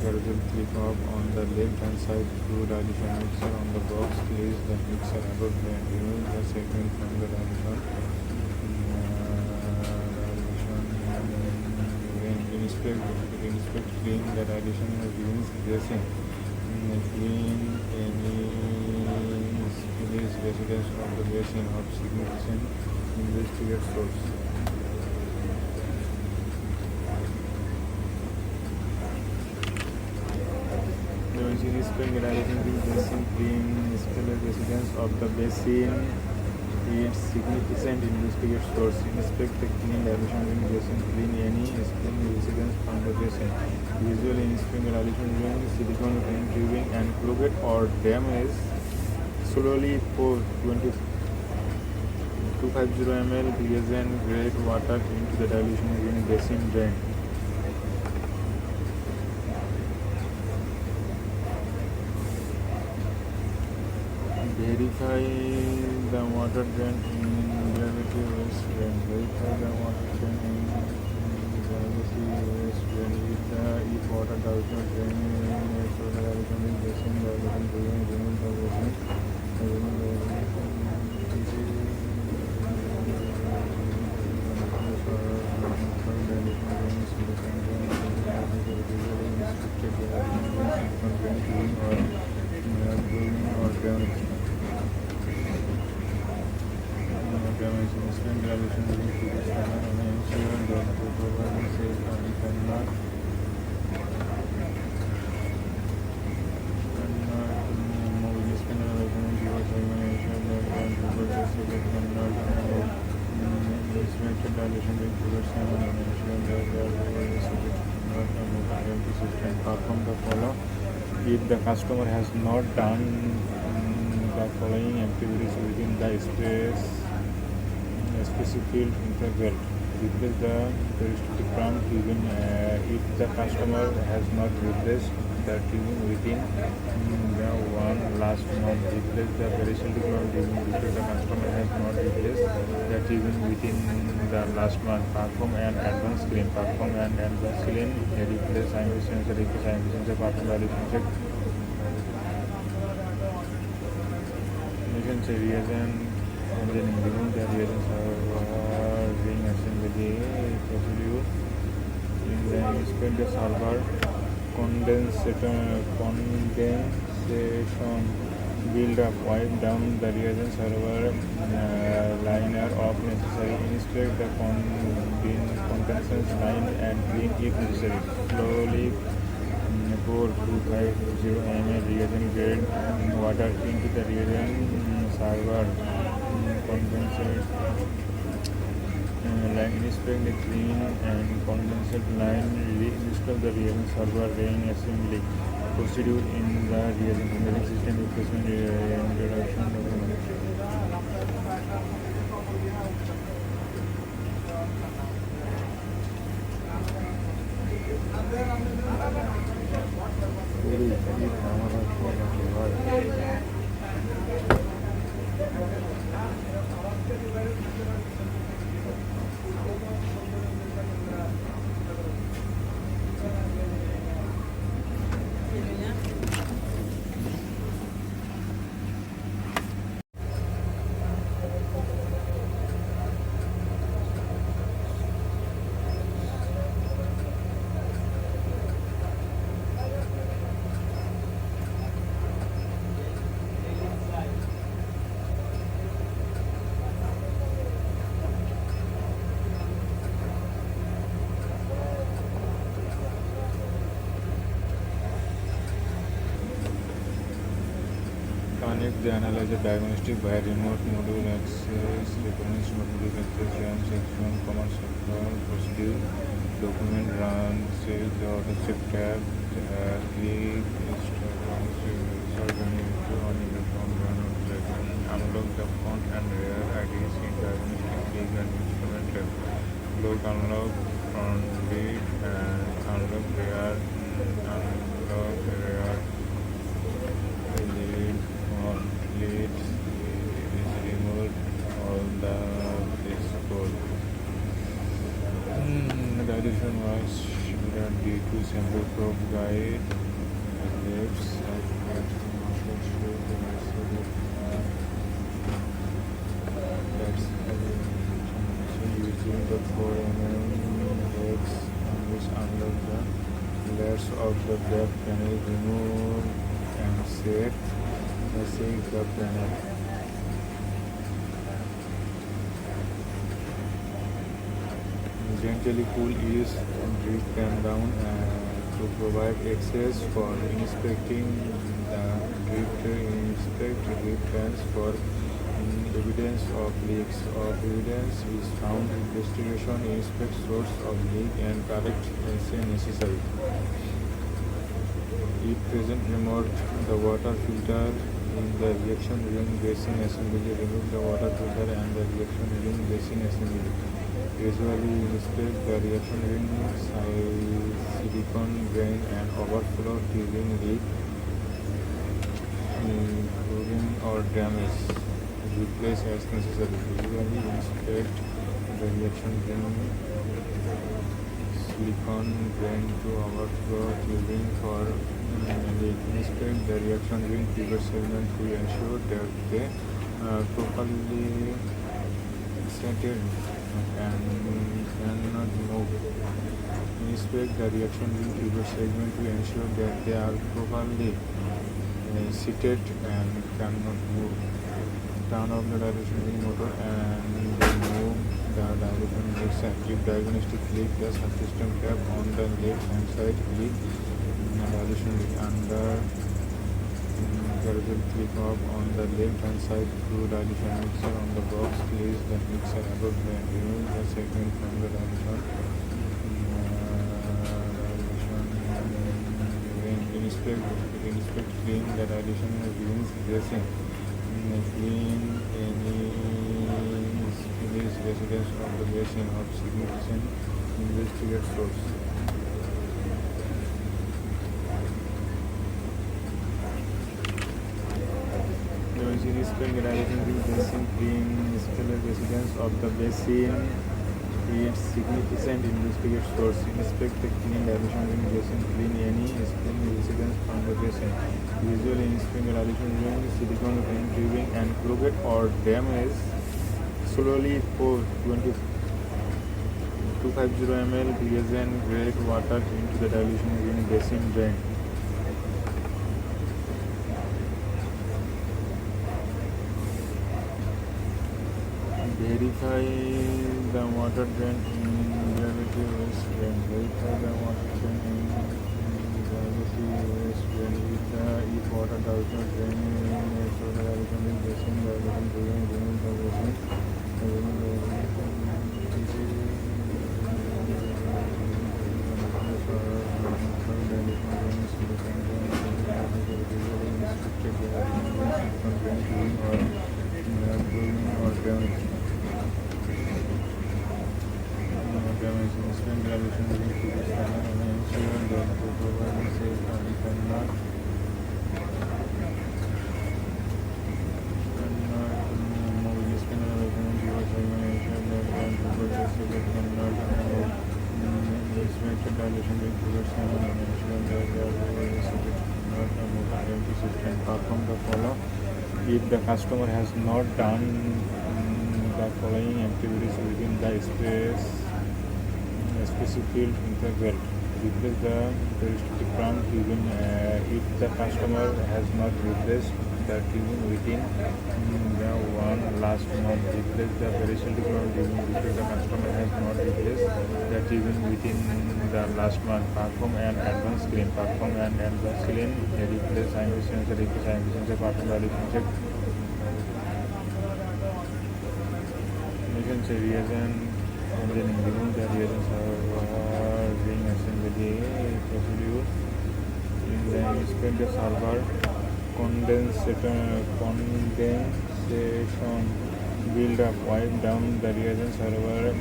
carousel, click off on the left hand side through dilution mixer on the box. Place the mixer above and remove the segment from the dilution inspect clean the dilution rings dressing. Clean any spillage residence of the basin of significant investigate source. Inspect the dilution ring basin, clean spillage residence of the basin, its significant investigate source. Inspect the clean dilution ring basin, clean any spillage residence from the basin. Visually inspect the dilution ring, silicone tubing and clogged or damaged. Slowly pour 250 ml reagent grade water into the dilution ring basin drain. Verify the water drain in gravity waste drain. Verify the water drain in gravity waste drain. If water does not drain so the dilution ring basin, remove the basin. Perform the follow if the customer has not done the following activities within the specified interval. Replace the peristaltic pump even if the customer has not replaced the tubing within the one last month. Replace the peristaltic one tubing because the customer has not replaced the tubing within the last month. Perform an advanced clean. Perform an advanced clean. Replace IMP sensor. Replace IMP sensor. Perform validation check. Mission reagent. And then remove the reagent server ring assembly procedure. In the inspect the server condensation build up, wipe down the reagent server liner of necessary, inspect the condensation line and clean if necessary. Slowly pour 250 ml reagent grade water into the reagent server condensate line. Inspect the clean and condensate line. Reinstall the reagent server ring assembly procedure in the reagent handling system. Replacement introduction document. Connect the analyzer diagnostic via remote module access, recognize module access, RAM section, command central, procedure, document run, save the auto check tab, click, insert on electron run, unlock the front and rear IDs in diagnostic, click and instrument tab, lock unlock front lead and unlock rear, unlock rear lead. Lead is removed all the this code. The addition was due to sample probe guide. Left side that's using the 4mm heads on which unlock the layers of the back panel, remove and set the panel. Gently pull each drip pan down to provide access for inspecting the drip pans for evidence of leaks. Evidence is found, investigation, inspect source of leak and correct as necessary. If present, remove the water filter in the reaction ring basin assembly. Remove the water filter and the reaction ring basin assembly. Gradually inspect the reaction ring silicone drain and overflow tubing leak, clogging or damage. Replace as necessary. Visually inspect the reaction ring silicone drain to overflow tubing for leak. Inspect the reaction ring pivot segment to ensure that they properly centered and cannot move. Inspect the reaction ring pivot segment to ensure that they are properly seated and cannot move. Turn off the dilution ring motor and remove the dilution leaks. Active diagnostic leak. The subsystem tab on the left hand side. Click dilution ring under gradual click off on the left hand side through dilution mixer on the box. Place the mixer above the remove the segment from the dilution ring. Inspect clean the dilution rings dressing. Clean any spillage residence of the basin of significant investigate source. inspect dilatation ring basin clean installer residence of the basin. Its significant investigate source. Inspect the clean dilution ring basin. Clean any spring residence from the basin. Usually inspect dilution ring, silicone ring tubing and clogged or damaged. Slowly pour 250 ml reagent grade water into the dilution ring basin drain. Verify the water drain in gravity waste drain. Verify the water drain in gravity waste drain. If water does not drain so the dilution ring basin, dilution ring remove the basin. Perform the follow. If the customer has not done the following activities within the specific field interval, replace the peristaltic pump tubing. If the customer has not replaced the tubing within the last month, replace the peristaltic pump tubing because the customer has not replaced the tubing within the last month. Perform an advanced clean. Perform an advanced clean. Replace IMP sensor. Replace IMP sensor. Perform validation check. Mission say reagent. And then remove the reagent server ring assembly procedure. In the inspect the server condensation build up, wipe down the reagent server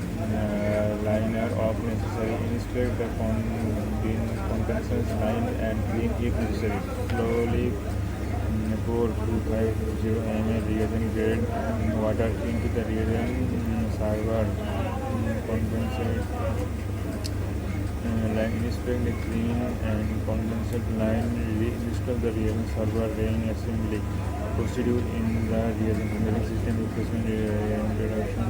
liner of necessary. Inspect the condensation line and clean if necessary. Slowly pour 250 ml reagent grade water into the reagent server condensate line. Inspect the clean and condensate line. Reinstall the reagent server ring assembly procedure in the reagent handling system. Replacement introduction.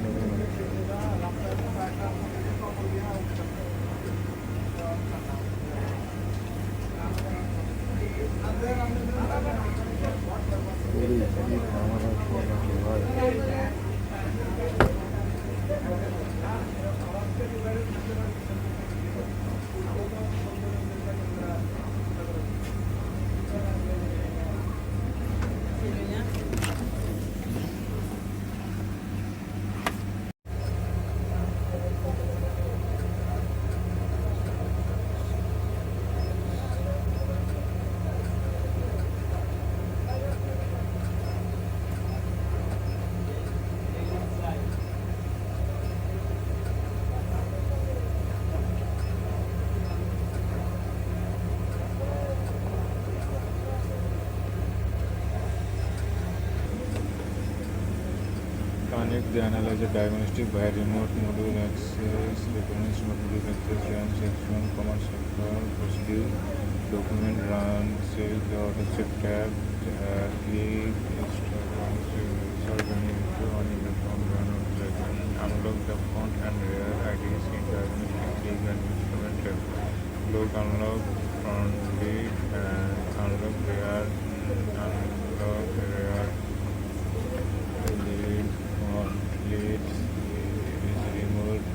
Connect the analyzer diagnostic by remote module access, reference module access, RAM section, command sector, procedure, document run, save the auto check tab, click, insert on electron run, unlock the front and rear IDs in diagnostic, click and instrument tab, lock unlock front lead and unlock rear, unlock rear lead. Leads is removed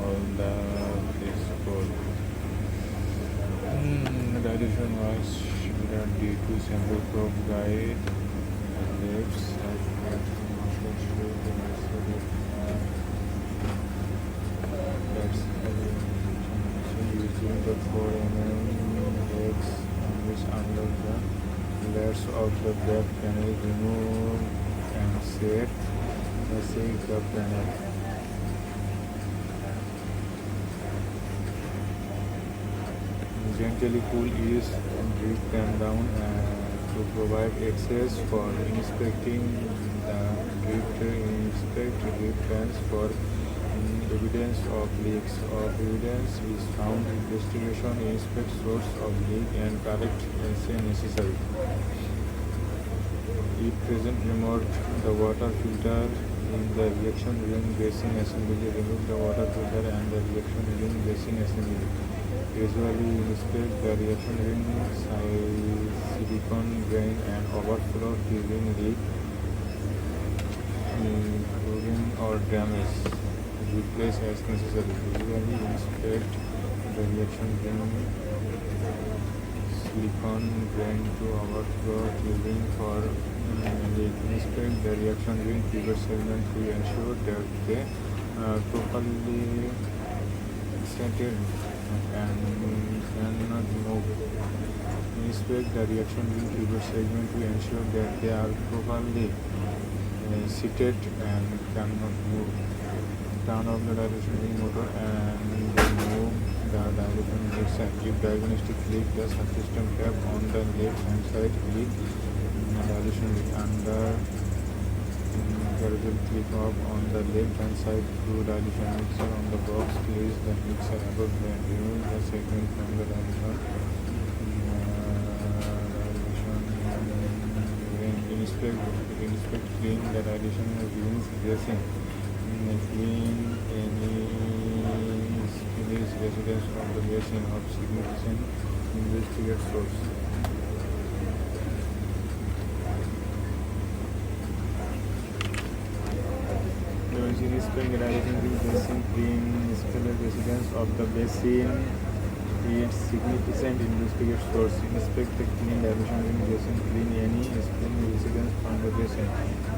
all the this code. Dilution was shifted due to sample probe guide. Left side using the 4 mm heads on which unlock the layers of the back panel, remove and set the safeguard panel. Gently pull ears and drip them down to to provide access for inspecting the inspect drip plans for evidence of leaks. Of evidence is found, investigation inspect source of leak and correct as necessary. If present, remove the water filter in the reaction ring basin assembly. Remove the water filter and the reaction ring basin assembly. Usually inspect the reaction ring silicone drain and overflow during leak, chlorine or damage. Replace as necessary. Usually inspect the reaction ring silicone drain to overflow tubing for leak. Inspect the reaction ring pivot segment to ensure that they properly settled and cannot move. Inspect the reaction ring pivot segment to ensure that they are properly seated and cannot move. Turn off the dilution ring motor and remove the dilution mixer. If diagnostic leak, the subsystem cap on the left hand side leak dilution ring under gradual click off on the left hand side through dilution mixer on the box. Place the mixer above and remove the segment from the dilution ring. Inspect clean the dilution rings dressing. Clean any spillage residence from the basin of significant investigate source. Inspect the dilution ring basin. Clean spillage residence of the basin. Its significant investigate source. Inspect the clean dilution ring basin. Clean any spillage residence from the basin.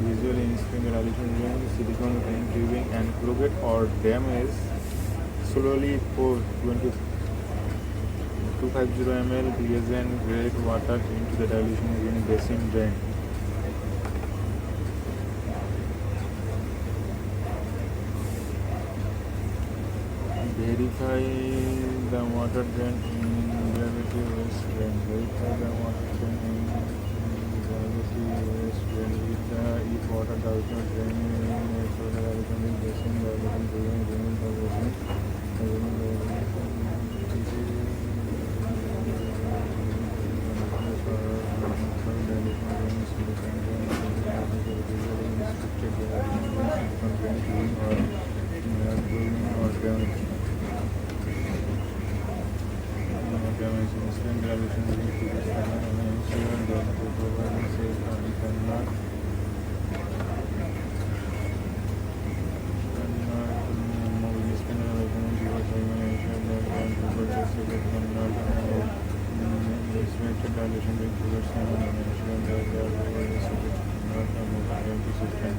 Usually inspect the dilution ring, silicone ring tubing and clogged or damaged. Slowly pour 250 ml reagent grade water into the dilution ring basin drain. Verify the water drain in gravity waste drain. Verify the water drain in gravity waste drain. If water does not drain so the dilution ring basin, dilution remove the basin.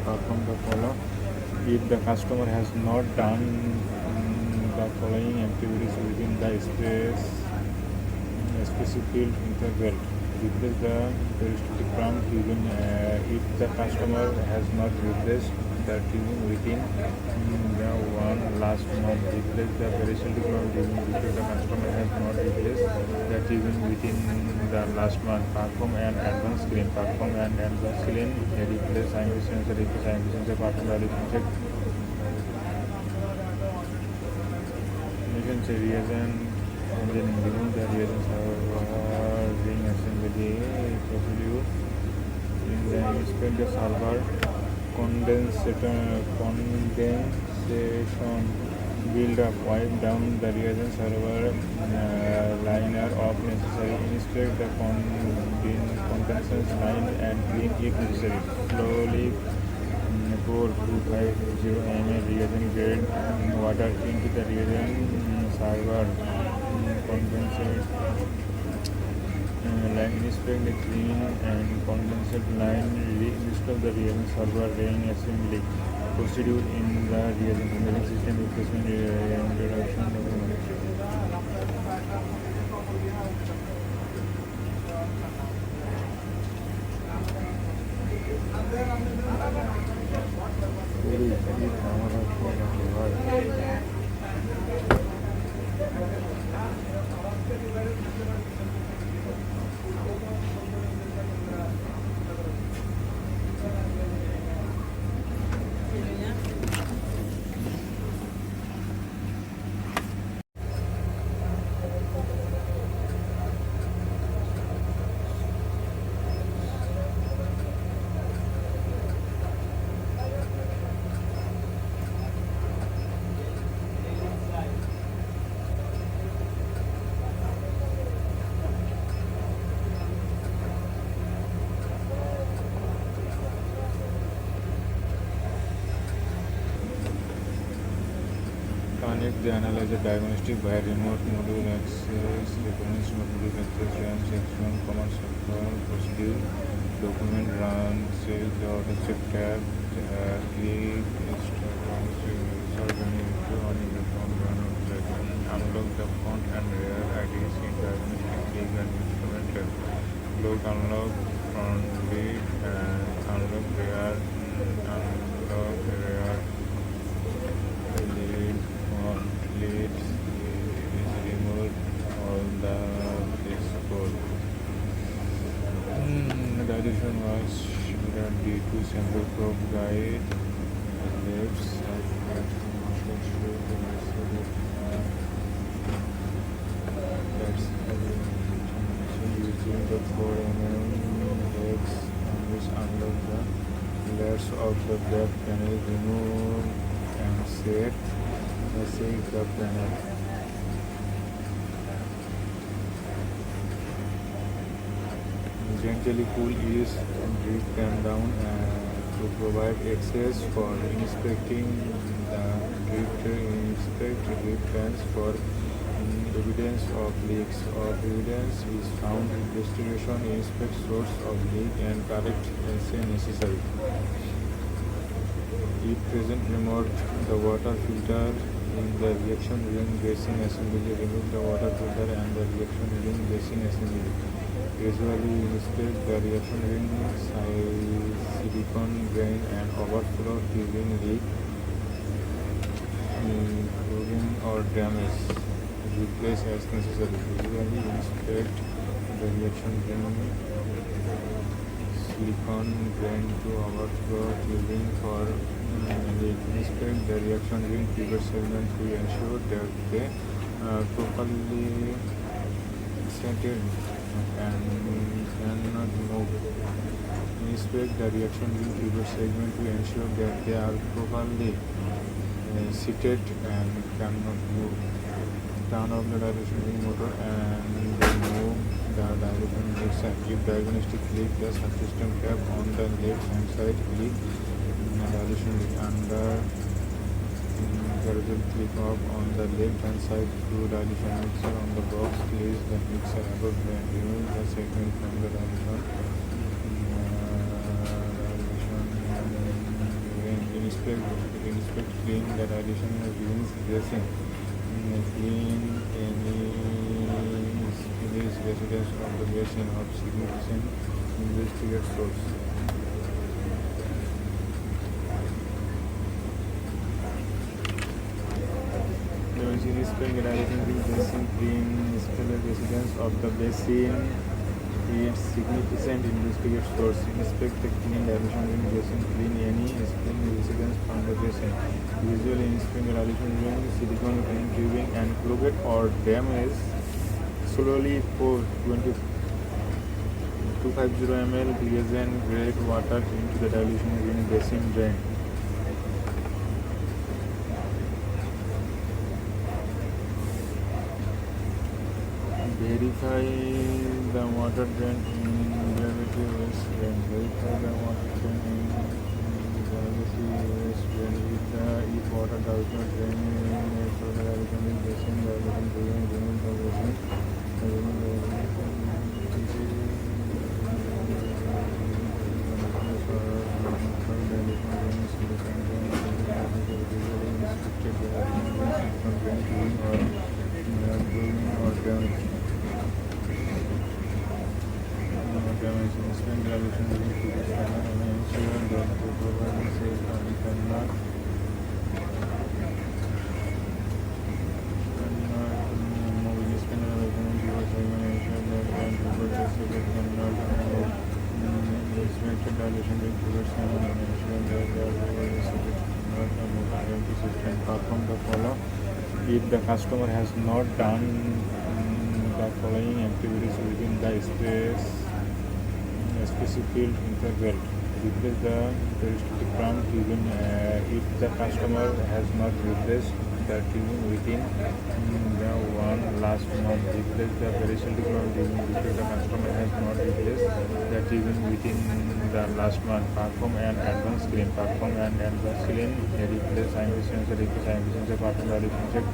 Perform the follow. If the customer has not done the following activities within the specific interval, replace the peristaltic drum tubing. If the customer has not replaced the tubing within the last month, replace the peristaltic drum tubing. If the customer has not replaced the tubing within the last month, perform an advanced clean. Perform an advanced clean. Replace scientific sensor. Replace scientific sensor. Perform dilution check. Reagent engineering. Remove the reagent server ring assembly procedure. In the inspect the server condensation build up. Wipe down the reagent server liner of necessary. Inspect the condensation line and clean if necessary. Slowly pour 250 ml reagent grade water into the reagent server condensate line. Inspect the clean and condensate line. Reinstall the reagent server ring assembly procedure in the reagent handling system. Replacement introduction. Connect the analyzer diagnostic via remote module access, recognize module access, RAM section, command section, procedure, document run, save the auto check tab, click, start running into on your phone, run object, unlock the font and rear IDs in diagnostic, click and instrument tab, unlock front lead and unlock rear, unlock rear lead, front lead is removed all the this code. The addition was due to sample probe guide left side that's using the 4mm heads which unlock the layers of the back panel, remove and set the panel. Gently pull each grip pan down to provide access for inspecting the grip pans for evidence of leaks. Of evidence is found, investigation inspect source of leak and correct as necessary. If present, remove the water filter in the reaction ring bracing assembly. Remove the water filter and the reaction ring bracing assembly. Usually inspect the reaction ring size, silicone drain and overflow tubing leak, clogging or damage. Replace as necessary. Usually inspect the reaction ring silicone drain to overflow tubing for leak. Inspect the reaction ring pivot segment to ensure that they properly centered and cannot move. Inspect the reaction ring pivot segment to ensure that they are properly seated and cannot move. Turn off the dilution ring motor and remove the dilution ring set. If diagnostic click the subsystem cap on the left hand side, click dilution ring under horizontal click off on the left hand side through dilution mixer on the box. Place the mixer above and remove the segment from the dilution inspect clean the dilution rings dressing. Clean any spillage residence of the basin of significant investigate source. Inspect the dilution ring basin, clean spillage residence of the basin. Its significant investigate source. Inspect the clean dilution ring basin, clean any spillage residence from the basin. Usually inspect the dilution ring, silicone ring tubing and clogged or damaged. Slowly pour 250 ml reagent grade water into the dilution ring basin drain. Verify the water drain in gravity waste drain. Verify the water drain in gravity waste drain. If water does not drain in a dilution basin, remove the basin. Perform the follow. If the customer has not done the following activities within the specified interval, replace the peristaltic pump tubing. If the customer has not replaced the tubing within the last month, replace the peristaltic pump tubing. If the customer has not replaced the tubing within the last one. Perform an advanced clean. Perform an advanced clean. Replace scientific sensor. Replace scientific sensor. Perform the reaction check.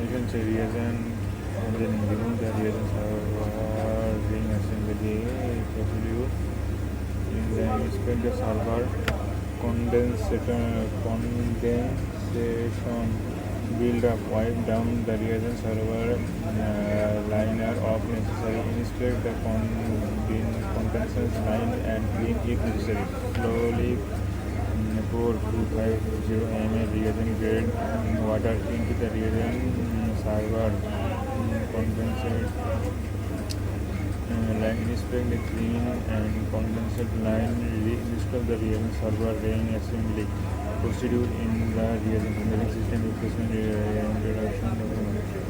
You can say reagent. And then remove the reagent server ring assembly procedure. Then inspect the server condensation build up, wipe down the reagent server liner of necessary, inspect the condensation line and clean if necessary. Slowly pour 250 ml reagent grade water into the reagent server condensate line, inspect the clean and condensate line, reinstall the reagent server ring assembly procedure in the reagent handling system, replacement introduction documentation.